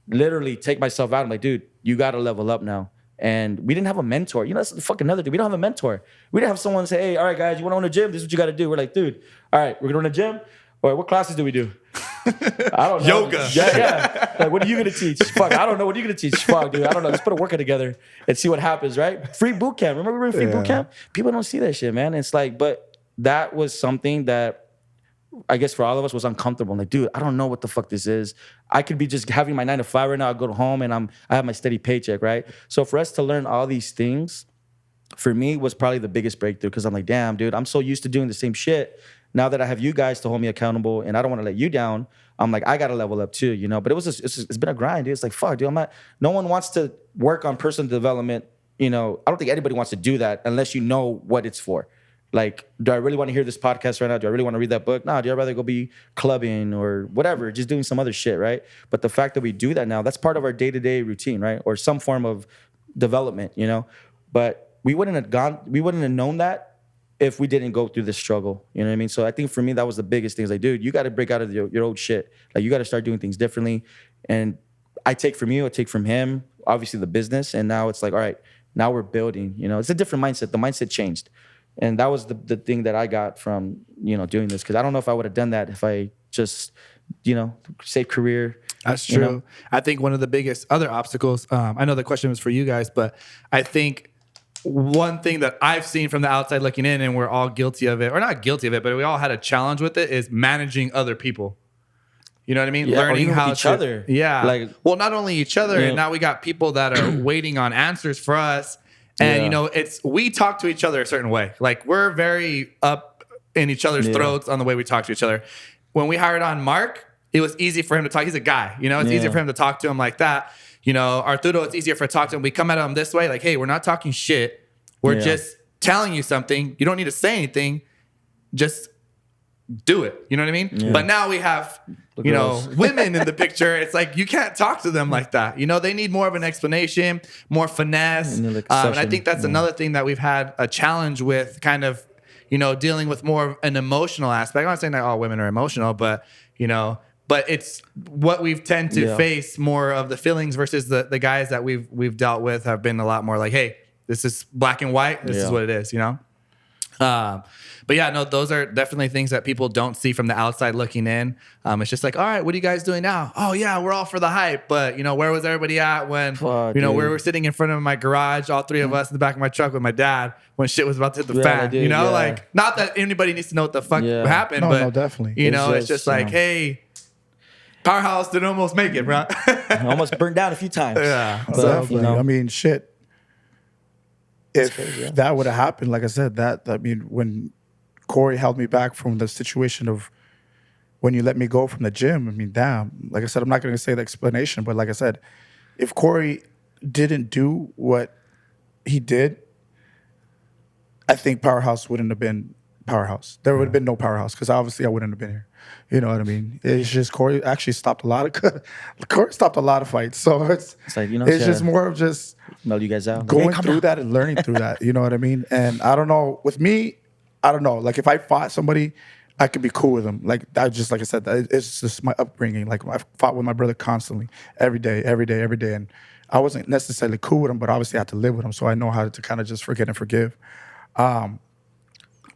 literally take myself out. I'm like, dude, you got to level up now. And we didn't have a mentor. You know, that's fucking another thing. We don't have a mentor. We didn't have someone say, hey, all right, guys, you want to own a gym? This is what you got to do. We're like, dude, all right, we're going to own a gym? All right, what classes do we do? I don't know. Yoga. Yeah. Like, what are you going to teach? Fuck, I don't know. What are you going to teach? Fuck, dude, I don't know. Let's put a workout together and see what happens, right? Free boot camp. Remember we were in free boot camp? People don't see that shit, man. It's like, but that was something that I guess for all of us was uncomfortable. I'm like, dude, I don't know what the fuck this is. I could be just having my 9 to 5 right now. I go home and I have my steady paycheck, right? So for us to learn all these things, for me, was probably the biggest breakthrough because I'm like, damn, dude, I'm so used to doing the same shit. Now that I have you guys to hold me accountable and I don't want to let you down, I'm like, I got to level up too, you know? But it's been a grind, dude. It's like, fuck, dude, no one wants to work on personal development. You know, I don't think anybody wants to do that unless you know what it's for. Like, do I really want to hear this podcast right now? Do I really want to read that book? No, do I rather go be clubbing or whatever, just doing some other shit, right? But the fact that we do that now, that's part of our day-to-day routine, right? Or some form of development, you know? But we wouldn't have known that if we didn't go through this struggle, you know what I mean? So I think for me, that was the biggest thing. It's like, dude, you got to break out of your old shit. Like, you got to start doing things differently. And I take from you, I take from him, obviously the business. And now it's like, all right, now we're building, you know? It's a different mindset. The mindset changed. And that was the thing that I got from, you know, doing this. Because I don't know if I would have done that if I just, you know, save career. That's true. You know? I think one of the biggest other obstacles, I know the question was for you guys, but I think one thing that I've seen from the outside looking in, and we're all guilty of it, or not guilty of it, but we all had a challenge with it, is managing other people. You know what I mean? Yeah, learning how each other. Yeah. Like, well, not only each other, and now we got people that are waiting on answers for us. And, you know, we talk to each other a certain way. Like, we're very up in each other's throats on the way we talk to each other. When we hired on Mark, it was easy for him to talk. He's a guy, you know, it's easier for him to talk to him like that. You know, Arturo, it's easier for to talk to him. We come at him this way, like, hey, we're not talking shit. We're just telling you something. You don't need to say anything. Just do it. You know what I mean? Yeah. But now we have, you know, women in the picture. It's like, you can't talk to them like that. You know, they need more of an explanation, more finesse. And I think that's another thing that we've had a challenge with, kind of, you know, dealing with more of an emotional aspect. I'm not saying that all women are emotional, but, you know, but it's what we've tend to face more of the feelings versus the guys that we've dealt with have been a lot more like, hey, this is black and white. This is what it is, you know? But yeah, no, those are definitely things that people don't see from the outside looking in. It's just like, all right, what are you guys doing now? Oh yeah, we're all for the hype. But you know, where was everybody at when, we were sitting in front of my garage, all three of us in the back of my truck with my dad when shit was about to hit the fan, you know, like, not that anybody needs to know what the fuck happened, but no, definitely. You know, it's just like, hey, Powerhouse didn't almost make it, bro. Almost burned down a few times. Yeah, but, definitely. You know, I mean, shit. If that would have happened, like I said, when Cory held me back from the situation of when you let me go from the gym, I mean, damn. Like I said, I'm not going to say the explanation, but like I said, if Cory didn't do what he did, I think Powerhouse wouldn't have been Powerhouse. There would have been no Powerhouse because obviously I wouldn't have been here. You know what I mean? It's just Cory actually stopped a lot of fights. So it's like, you know, it's just more of just you guys out. Going through that and learning through that. You know what I mean? And I don't know, with me, I don't know. Like, if I fought somebody, I could be cool with them. Like, I just, like I said, it's just my upbringing. Like, I fought with my brother constantly, every day. And I wasn't necessarily cool with him, but obviously I had to live with him. So I know how to kind of just forget and forgive.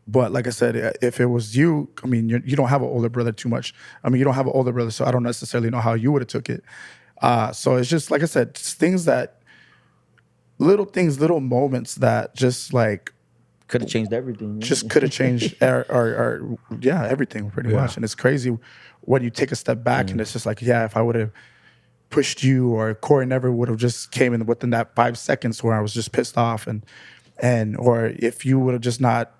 But like I said, if it was you, I mean, you don't have an older brother too much. I mean, you don't have an older brother, so I don't necessarily know how you would have took it. So it's just, like I said, just little moments that just like could have changed everything. Just could have changed everything pretty much. And it's crazy when you take a step back and it's just like, if I would have pushed you, or Cory never would have just came in within that 5 seconds where I was just pissed off, and or if you would have just not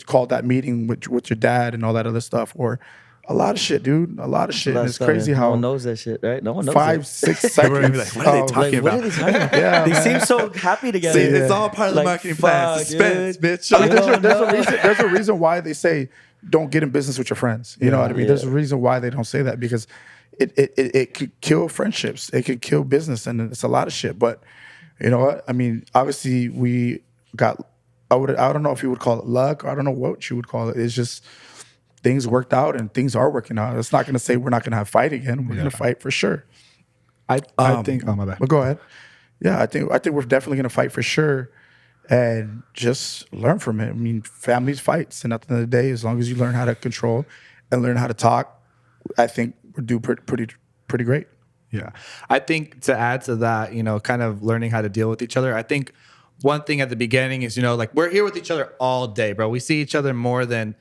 called that meeting with your dad and all that other stuff, or a lot of shit, dude. A lot of shit. And it's crazy how no one knows that shit, right? No one knows 5-6 seconds. Like, what are they talking about? What are they talking about? Yeah, they seem so happy together. See, it's all part of the marketing plan. Suspense, bitch. I mean, there's a reason why they say don't get in business with your friends. You know what I mean? There's a reason why they don't say that, because it could kill friendships. It could kill business, and it's a lot of shit. But you know what? I mean, obviously we got. I don't know if you would call it luck. I don't know what you would call it. It's just things worked out, and things are working out. It's not going to say we're not going to have fight again. We're going to fight for sure. I think. Oh, my bad. But go ahead. Yeah, I think we're definitely gonna fight for sure, and just learn from it. I mean, families fights, and at the end of the day, as long as you learn how to control and learn how to talk, I think we're do pretty great. Yeah. I think to add to that, kind of learning how to deal with each other, I think one thing at the beginning is, like we're here with each other all day, bro. We see each other more than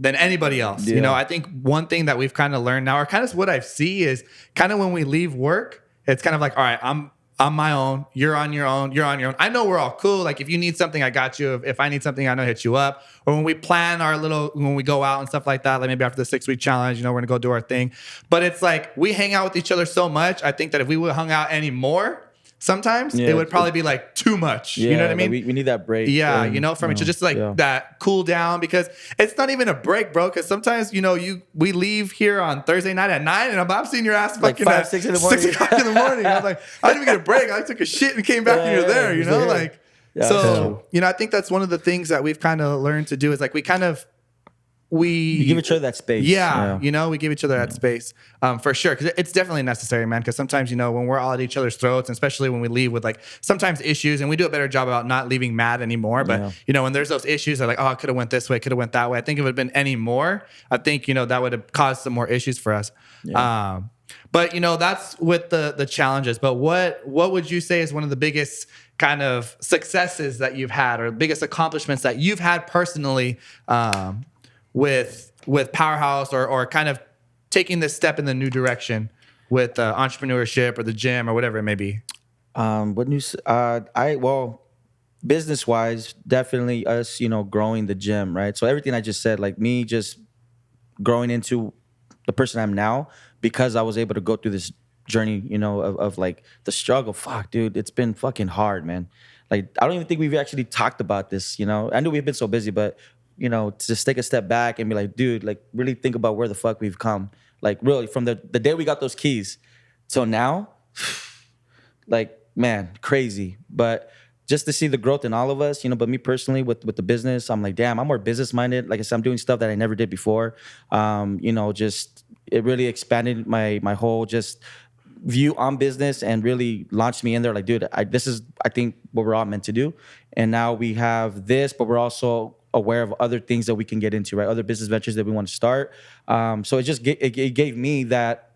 anybody else. Yeah. I think one thing that we've kind of learned now, or kind of what I see is kind of when we leave work, it's kind of like, all right, I'm on my own. You're on your own. You're on your own. I know we're all cool. Like if you need something, I got you. If I need something, I know hit you up. Or when we plan when we go out and stuff like that, like maybe after the 6-week challenge, we're gonna go do our thing. But it's like we hang out with each other so much. I think that if we would hung out any more, sometimes it would probably be like too much. Yeah, you know what I mean? we need that break. Yeah, from each other, just like that cool down, because it's not even a break, bro. Because sometimes, we leave here on Thursday night at 9, and I'm seeing your ass Like fucking 5, at 6 in the morning. 6 o'clock in the morning. I was like, I didn't even get a break. I took a shit and came back, and you're there. I think that's one of the things that we've kind of learned to do is like we you give each other that space. Yeah, we give each other that space for sure, because it's definitely necessary, man. Because sometimes, when we're all at each other's throats, and especially when we leave with like sometimes issues, and we do a better job about not leaving mad anymore. But when there's those issues, they're like, oh, I could have went this way, could have went that way. I think if it had been any more, I think that would have caused some more issues for us. Yeah. But that's with the challenges. But what would you say is one of the biggest kind of successes that you've had, or biggest accomplishments that you've had personally? With Powerhouse, or kind of taking this step in the new direction with entrepreneurship or the gym or whatever it may be? What news? Business wise, definitely us, growing the gym, right? So everything I just said, like me just growing into the person I'm now, because I was able to go through this journey, of like the struggle. Fuck, dude, it's been fucking hard, man. Like, I don't even think we've actually talked about this, I know we've been so busy, but to just take a step back and be like, dude, like really think about where the fuck we've come. Like really from the day we got those keys till now, like, man, crazy. But just to see the growth in all of us, but me personally with the business, I'm like, damn, I'm more business minded. Like I said, I'm doing stuff that I never did before. Just it really expanded my whole just view on business and really launched me in there. Like, dude, this is, I think, what we're all meant to do. And now we have this, but we're also aware of other things that we can get into, right? Other business ventures that we want to start. So it just it gave me that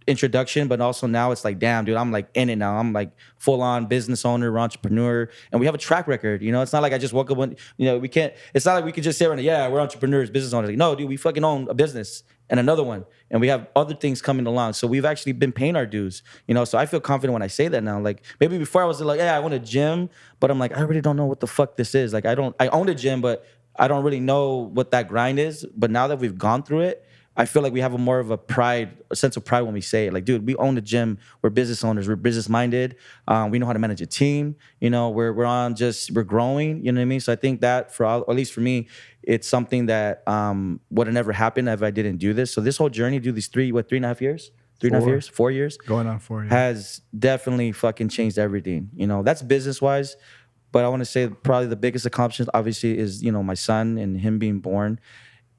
introduction, but also now it's like, damn, dude, I'm like in it now. I'm like full on business owner, entrepreneur, and we have a track record. It's not like I just woke up when, we can't. It's not like we can just say, yeah, we're entrepreneurs, business owners. Like, no, dude, we fucking own a business and another one, and we have other things coming along. So we've actually been paying our dues, So I feel confident when I say that now. Like maybe before I was like, yeah, I want a gym, but I'm like, I really don't know what the fuck this is. Like I own a gym, but I don't really know what that grind is. But now that we've gone through it, I feel like we have a sense of pride when we say it. Like, dude, we own a gym. We're business owners. We're business minded. We know how to manage a team. We're growing. You know what I mean? So I think that at least for me, it's something that would have never happened if I didn't do this. So this whole journey, do these 3.5 years? 3.5 years? 4 years? Going on 4 years. Has definitely fucking changed everything. That's business wise. But I want to say probably the biggest accomplishment, obviously, is, my son and him being born.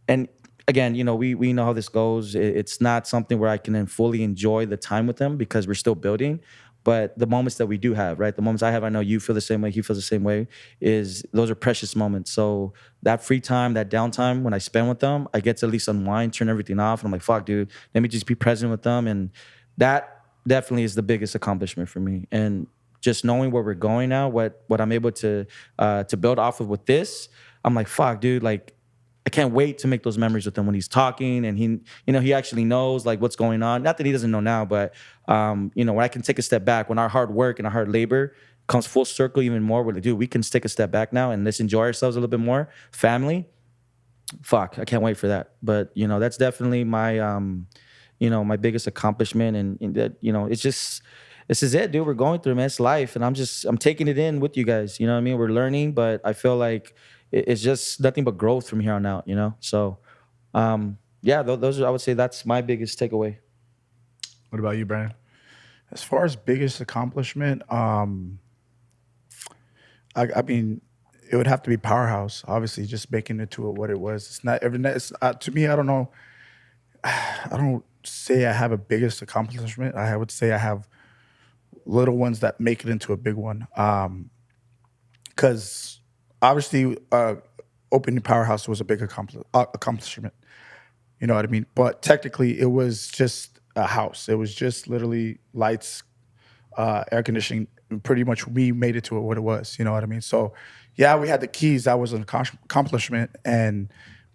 And again, we know how this goes. It's not something where I can then fully enjoy the time with him because we're still building. But the moments that we do have, right? The moments I have, I know you feel the same way, he feels the same way, those are precious moments. So that free time, that downtime, when I spend with them, I get to at least unwind, turn everything off. And I'm like, fuck, dude, let me just be present with them. And that definitely is the biggest accomplishment for me. And just knowing where we're going now, what I'm able to build off of with this, I'm like, fuck, dude, like, I can't wait to make those memories with him when he's talking and he actually knows like what's going on. Not that he doesn't know now, but when I can take a step back, when our hard work and our hard labor comes full circle even more, we're like, dude, we can take a step back now and let's enjoy ourselves a little bit more. Family, fuck, I can't wait for that. But that's definitely my my biggest accomplishment, and that it's just. This is it, dude. We're going through, man. It's life, and I'm taking it in with you guys. You know what I mean? We're learning, but I feel like it's just nothing but growth from here on out. So those are, I would say that's my biggest takeaway. What about you, Brandon? As far as biggest accomplishment, I mean, it would have to be Powerhouse. Obviously, just making it to what it was. It's not every. To me, I don't know. I don't say I have a biggest accomplishment. I would say I have little ones that make it into a big one. Because obviously, opening Powerhouse was a big accomplishment. You know what I mean? But technically, it was just a house. It was just literally lights, air conditioning. And pretty much, we made it to what it was. You know what I mean? So, yeah, we had the keys. That was an accomplishment.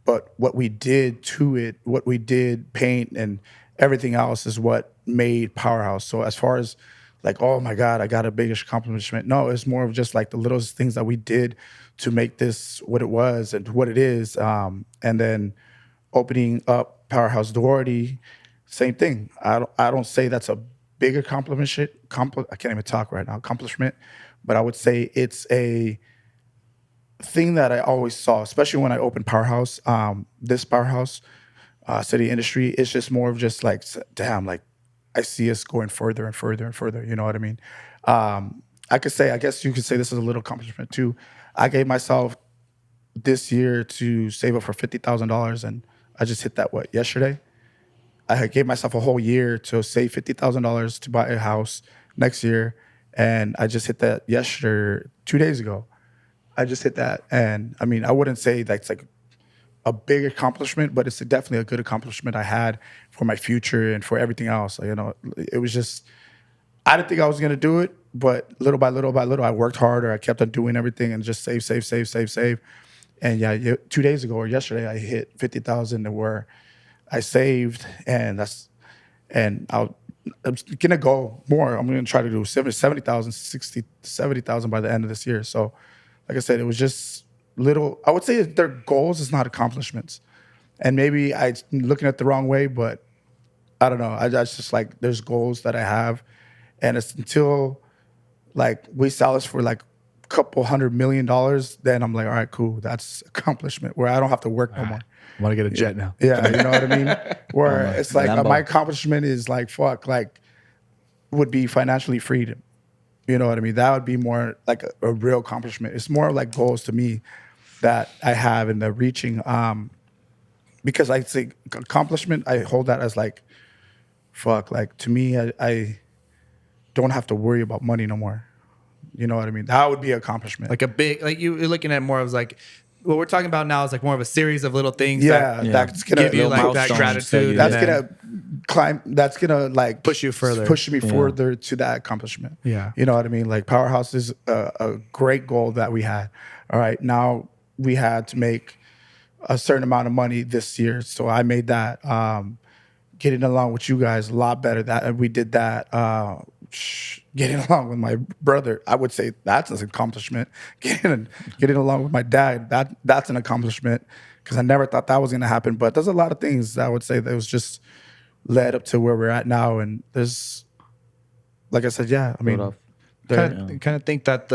But what we did to it, what we did, paint and everything else, is what made Powerhouse. So as far as like, oh my God, I got a big accomplishment. No, it's more of just like the little things that we did to make this what it was and what it is. And then opening up Powerhouse Doherty, same thing. I don't say that's a big accomplishment. I can't even talk right now. Accomplishment, but I would say it's a thing that I always saw, especially when I opened Powerhouse. This Powerhouse City Industry, it's just more of just like, damn, like I see us going further and further and further. You know what I mean? I guess you could say this is a little accomplishment too. I gave myself this year to save up for $50,000, and I just hit that yesterday. I gave myself a whole year to save $50,000 to buy a house next year, and I just hit that yesterday, 2 days ago. I just hit that, and I mean, I wouldn't say that's like a big accomplishment, but it's definitely a good accomplishment I had for my future and for everything else. You know, it was just, I didn't think I was gonna do it, but little by little by little, I worked harder. I kept on doing everything and just save. And yeah, 2 days ago or yesterday, I hit 50,000 where I saved, and I'm gonna go more. I'm gonna try to do 70,000, 70,000 by the end of this year. So, like I said, it was just little. I would say their goals is not accomplishments, and maybe I'm looking at it the wrong way, but I don't know. I just like, there's goals that I have, and it's until like we sell this for like a couple $100 million, then I'm like, all right, cool, that's accomplishment where I don't have to work no more. I want to get a jet now. Yeah, you know what I mean? Where it's like my accomplishment is like, fuck, like would be financially freedom. You know what I mean? That would be more like a real accomplishment. It's more like goals to me that I have in the reaching. Because I think accomplishment, I hold that as like, fuck, like to me, I don't have to worry about money no more. You know what I mean? That would be an accomplishment. Like a big, like you're looking at more of like, what we're talking about now is like more of a series of little things that's gonna give you like that gratitude. That's gonna climb. That's gonna like push you further, push me further to that accomplishment. Yeah, you know what I mean. Like Powerhouse is a great goal that we had. All right, now we had to make a certain amount of money this year, so I made that. Getting along with you guys a lot better. That we did that. Getting along with my brother, I would say that's an accomplishment. Getting along with my dad, that's an accomplishment, because I never thought that was going to happen. But there's a lot of things that I would say that was just led up to where we're at now. And there's, like I said, yeah, I mean, kind of think that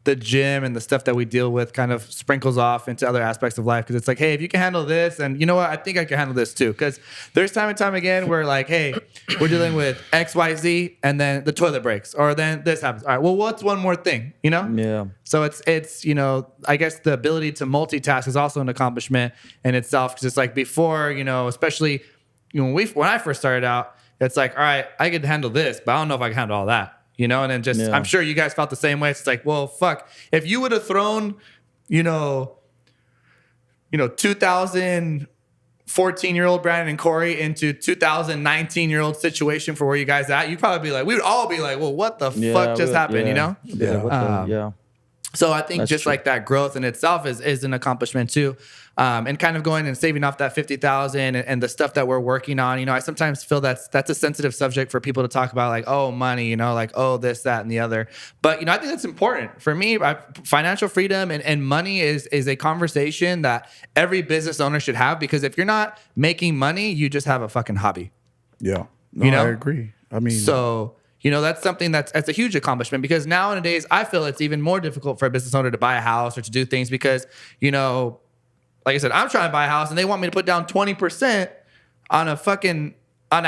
the gym and the stuff that we deal with kind of sprinkles off into other aspects of life, because it's like, hey, if you can handle this, and you know what, I think I can handle this too. Because there's time and time again where like, hey, we're dealing with XYZ, and then the toilet breaks, or then this happens. All right, well, what's one more thing, you know? Yeah. So it's you know, I guess the ability to multitask is also an accomplishment in itself, because it's like before, you know, especially when I first started out, it's like, all right, I could handle this, but I don't know if I can handle all that. You know, and then just, I'm sure you guys felt the same way. It's like, well, fuck, if you would have thrown, 2014-year-old Brandon and Cory into 2019-year-old situation for where you guys at, you'd probably be like, we would all be like, well, what the fuck just happened, you know? Yeah. So I think That's just true. like that growth in itself is an accomplishment too. And kind of going and saving off that 50,000 and the stuff that we're working on. I sometimes feel that's a sensitive subject for people to talk about, like, oh, money, like, oh, this, that, and the other. But, I think that's important. For me, financial freedom and money is a conversation that every business owner should have, because if you're not making money, you just have a fucking hobby. Yeah. No, I agree. I mean, so... that's something that's a huge accomplishment, because nowadays I feel it's even more difficult for a business owner to buy a house or to do things because, like I said, I'm trying to buy a house and they want me to put down 20% on a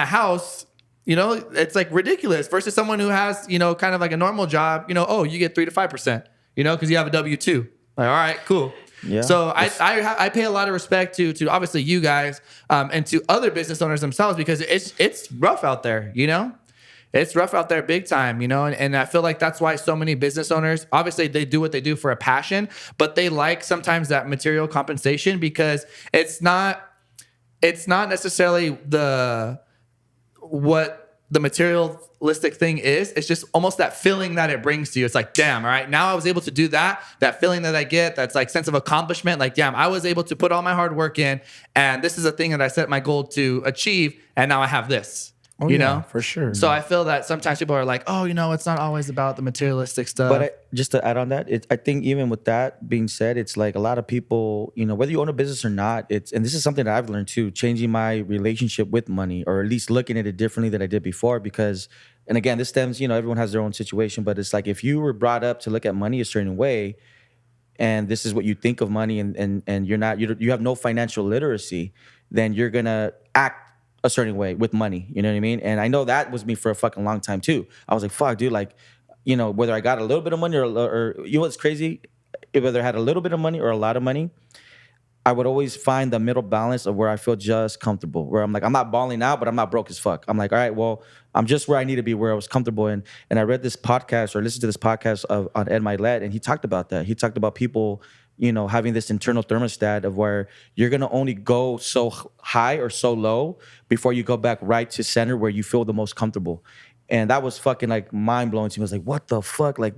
house. It's like ridiculous versus someone who has, kind of like a normal job, you get 3 to 5%, because you have a W-2. Like, all right, cool. Yeah. So I pay a lot of respect to obviously you guys and to other business owners themselves, because it's rough out there, it's rough out there big time, you know, and I feel like that's why so many business owners, obviously they do what they do for a passion, but they like sometimes that material compensation because it's not necessarily what the materialistic thing is. It's just almost that feeling that it brings to you. It's like, damn, all right, now I was able to do that feeling that I get, that's like sense of accomplishment. Like, damn, I was able to put all my hard work in, and this is a thing that I set my goal to achieve, and now I have this. Oh, you yeah, know, for sure. So I feel that sometimes people are like, oh, you know, it's not always about the materialistic stuff. But just to add on that, I think even with that being said, it's like a lot of people, you know, whether you own a business or not, and this is something that I've learned too, changing my relationship with money, or at least looking at it differently than I did before. Because, and again, this stems, you know, everyone has their own situation, but it's like if you were brought up to look at money a certain way, and this is what you think of money, and you have no financial literacy, then you're gonna act a certain way with money, you know what I mean? And I know that was me for a fucking long time too. I was like, fuck, dude, like, you know, whether I got a little bit of money or you know what's crazy? Whether I had a little bit of money or a lot of money, I would always find the middle balance of where I feel just comfortable, where I'm like, I'm not balling out, but I'm not broke as fuck. I'm like, all right, well, I'm just where I need to be, where I was comfortable. And I read this podcast or listened to this podcast on Ed Milet, and he talked about that. He talked about people, you know, having this internal thermostat of where you're going to only go so high or so low before you go back right to center where you feel the most comfortable. And that was fucking like mind blowing to me. I was like, what the fuck? Like,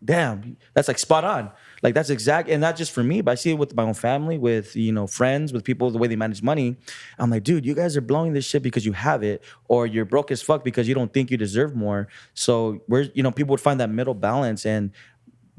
damn, that's like spot on. Like that's exact, and not just for me, but I see it with my own family, with, you know, friends, with people, the way they manage money. I'm like, dude, you guys are blowing this shit because you have it, or you're broke as fuck because you don't think you deserve more. So you know, people would find that middle balance, and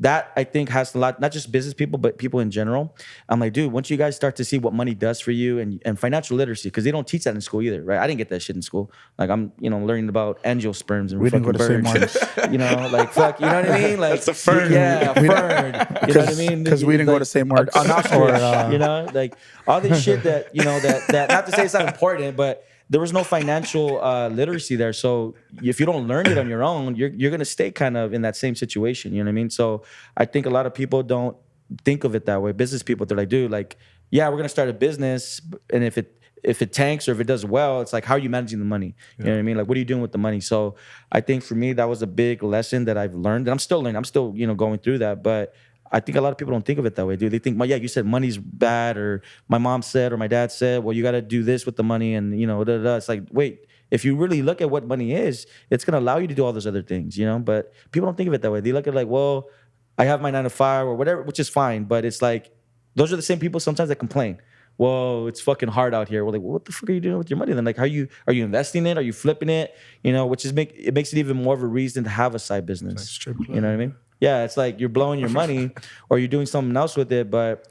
that I think has a lot, not just business people, but people in general. I'm like, dude, once you guys start to see what money does for you and financial literacy, because they don't teach that in school either, right? I didn't get that shit in school. Like I'm, you know, learning about angiosperms and we didn't go to birds. the same ones. You know, like fuck, you know what I mean? Like that's a fern. Yeah, a fern. You know what I mean? Because we didn't go to St. Mark's. You know, like all this shit that, you know, that not to say it's not important, but there was no financial literacy there. So if you don't learn it on your own, you're gonna stay kind of in that same situation. You know what I mean? So I think a lot of people don't think of it that way. Business people, they're like, dude, like, yeah, we're gonna start a business, and if it tanks or if it does well, it's like, how are you managing the money? You know what I mean? Like, what are you doing with the money? So I think for me, that was a big lesson that I've learned, and I'm still learning. I'm still, you know, going through that, but I think a lot of people don't think of it that way, dude. They think, yeah, you said money's bad, or my mom said, or my dad said, well, you got to do this with the money, and, you know, da, da, da. It's like, wait, if you really look at what money is, it's going to allow you to do all those other things, you know? But people don't think of it that way. They look at it like, well, I have my 9 to 5 or whatever, which is fine. But it's like, those are the same people sometimes that complain. Whoa, it's fucking hard out here. We're like, well, what the fuck are you doing with your money then? Like, are you investing it? Are you flipping it? You know, which makes it even more of a reason to have a side business. You know what I mean? Yeah, it's like you're blowing your money or you're doing something else with it. But,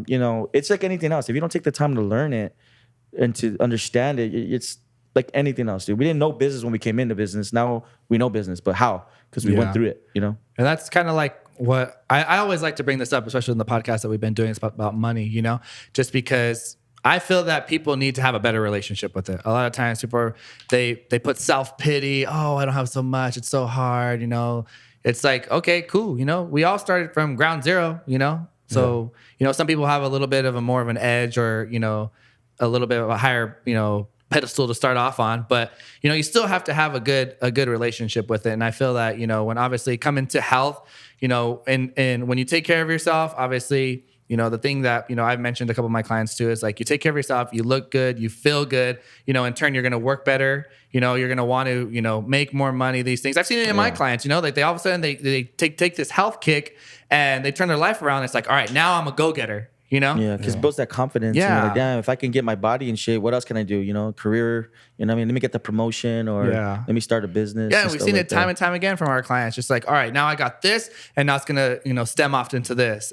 you know, it's like anything else. If you don't take the time to learn it and to understand it, it's like anything else, dude. We didn't know business when we came into business. Now we know business. But how? Because we went through it, you know? And that's kind of like what I always like to bring this up, especially in the podcast that we've been doing, it's about money, you know, just because I feel that people need to have a better relationship with it. A lot of times people they put self-pity. Oh, I don't have so much. It's so hard, you know. It's like, okay, cool. You know, we all started from ground zero, you know? So, you know, some people have a little bit of more of an edge, or, you know, a little bit of a higher, you know, pedestal to start off on, but, you know, you still have to have a good relationship with it. And I feel that, you know, when obviously come into health, you know, and when you take care of yourself, obviously, you know, the thing that, you know, I've mentioned a couple of my clients too, is like, you take care of yourself, you look good, you feel good, you know, in turn, you're going to work better, you know, you're going to want to, you know, make more money, these things. I've seen it in my clients, you know, like they all of a sudden they take this health kick and they turn their life around. It's like, all right, now I'm a go-getter. You know? Yeah, because it builds that confidence. Yeah. You know, like, damn, if I can get my body in shape, what else can I do? You know, career, you know what I mean? Let me get the promotion, or let me start a business. Yeah, we've seen it time and time again from our clients. Just like, all right, now I got this, and now it's going to, you know, stem off into this.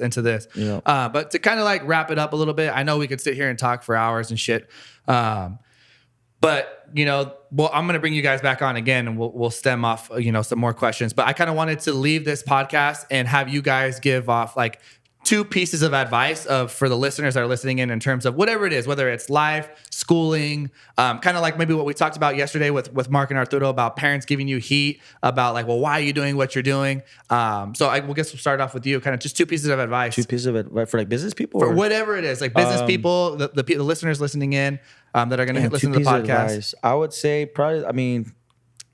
Yeah. But to kind of like wrap it up a little bit, I know we could sit here and talk for hours and shit. But, you know, well, I'm going to bring you guys back on again, and we'll stem off, you know, some more questions. But I kind of wanted to leave this podcast and have you guys give off like 2 pieces of advice for the listeners that are listening in terms of whatever it is, whether it's life, schooling, kind of like maybe what we talked about yesterday with Mark and Arturo about parents giving you heat about like, well, why are you doing what you're doing? So we'll guess we'll start off with you, kind of just 2 pieces of advice. 2 pieces of advice for like business people? For whatever it is, like business people, the listeners listening in that are going to listen to the podcast. I would say probably, I mean,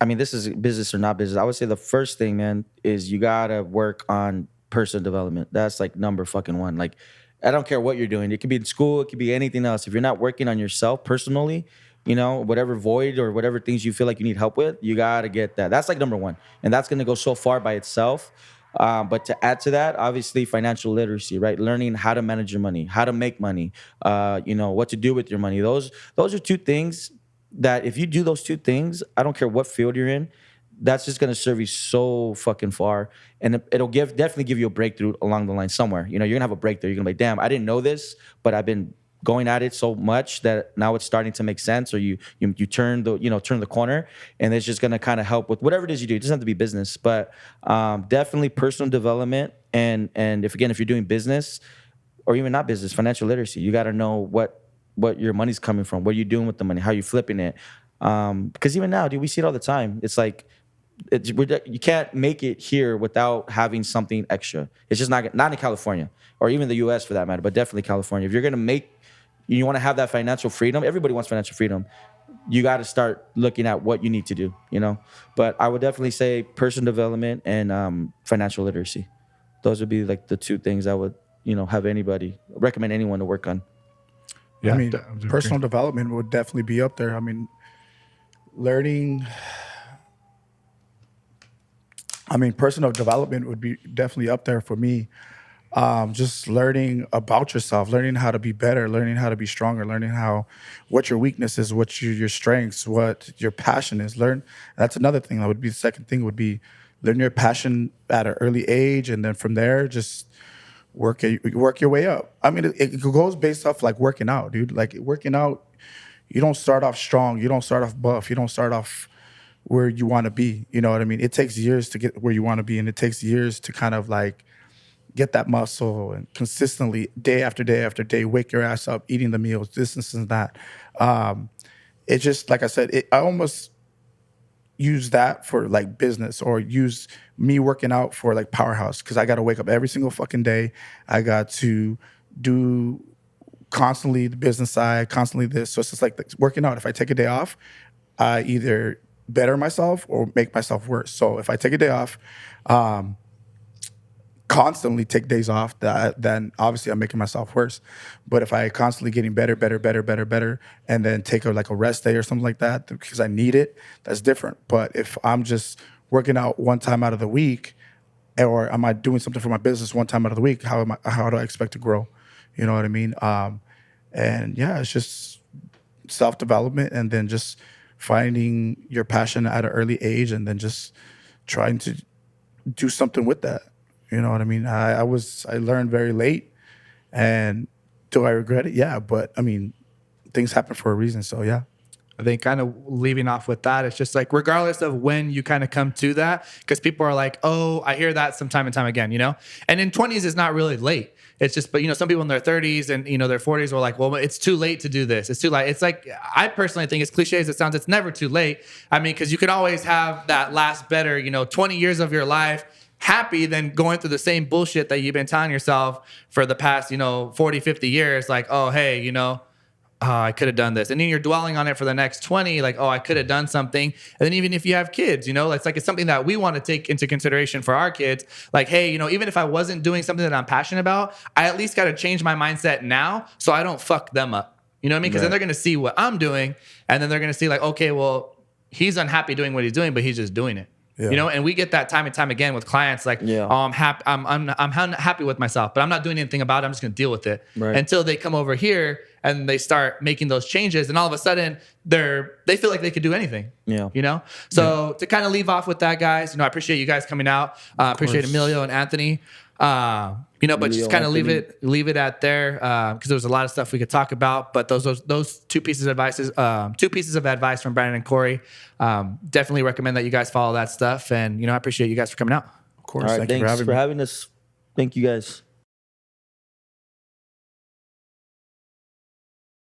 I mean, this is business or not business. I would say the first thing, man, is you gotta work on personal development. That's like number fucking one. Like, I don't care what you're doing. It could be in school. It could be anything else. If you're not working on yourself personally, you know, whatever void or whatever things you feel like you need help with, you gotta get that. That's like number one, and that's gonna go so far by itself. But to add to that, obviously financial literacy, right? Learning how to manage your money, how to make money, you know, what to do with your money. Those are two things that if you do those two things, I don't care what field you're in, that's just gonna serve you so fucking far, and it'll definitely give you a breakthrough along the line somewhere. You know, you're gonna have a breakthrough. You're gonna be like, damn, I didn't know this, but I've been going at it so much that now it's starting to make sense, or you turn the corner, and it's just gonna kind of help with whatever it is you do. It doesn't have to be business, but definitely personal development, and if you're doing business or even not business, financial literacy. You got to know what your money's coming from, what are you doing with the money, how are you flipping it, because even now, dude, we see it all the time. It's like you can't make it here without having something extra. It's just not in California or even the U.S. for that matter, but definitely California. If you're gonna you want to have that financial freedom. Everybody wants financial freedom. You got to start looking at what you need to do, you know. But I would definitely say personal development and financial literacy. Those would be like the two things I would, you know, recommend anyone to work on. Yeah, I mean, personal development would definitely be up there. I mean, personal development would be definitely up there for me. Just learning about yourself, learning how to be better, learning how to be stronger, learning what your weakness is, what your strengths, what your passion is. That's another thing. That would be the second thing would be learn your passion at an early age, and then from there just work your way up. I mean, it goes based off like working out, dude. Like working out, you don't start off strong, you don't start off buff, you don't start off where you want to be. You know what I mean? It takes years to get where you want to be, and it takes years to kind of like get that muscle and consistently day after day after day, wake your ass up, eating the meals, this and that. It just, like I said, I almost use that for like business, or use me working out for like Powerhouse, because I got to wake up every single fucking day. I got to do constantly the business side, constantly this. So it's just like working out. If I take a day off, I either better myself or make myself worse. So if I take a day off, constantly take days off, then obviously I'm making myself worse. But if I constantly getting better, and then take a rest day or something like that because I need it, that's different. But if I'm just working out one time out of the week, or am I doing something for my business one time out of the week, how do I expect to grow? You know what I mean? And yeah, it's just self-development, and then just finding your passion at an early age, and then just trying to do something with that. You know what I mean? I learned very late, and do I regret it? Yeah, but I mean, things happen for a reason. So yeah. I think kind of leaving off with that, it's just like, regardless of when you kind of come to that, because people are like, oh, I hear that time and time again, you know? And in 20s, it's not really late. It's just, but you know, some people in their 30s and, you know, their 40s were like, well, it's too late to do this. It's too late. It's like, I personally think, as cliche as it sounds, it's never too late. I mean, because you can always have that last better, you know, 20 years of your life happy than going through the same bullshit that you've been telling yourself for the past, you know, 40, 50 years. Like, oh, hey, you know, I could have done this. And then you're dwelling on it for the next 20, like, oh, I could have done something. And then even if you have kids, you know, it's something that we want to take into consideration for our kids. Like, hey, you know, even if I wasn't doing something that I'm passionate about, I at least got to change my mindset now so I don't fuck them up. You know what I mean? Because then they're going to see what I'm doing, and then they're going to see like, okay, well, he's unhappy doing what he's doing, but he's just doing it. Yeah. You know, and we get that time and time again with clients, like, oh, I'm happy. I'm happy with myself, but I'm not doing anything about it. I'm just going to deal with it until they come over here and they start making those changes. And all of a sudden they feel like they could do anything. Yeah. You know? So to kind of leave off with that, guys, you know, I appreciate you guys coming out. Appreciate Emilio and Anthony. You know, but just kind of leave it at there, because there's a lot of stuff we could talk about. But those two pieces of advice from Brandon and Cory, definitely recommend that you guys follow that stuff. And you know, I appreciate you guys for coming out. Of course, all right, thanks for having us. Thank you guys.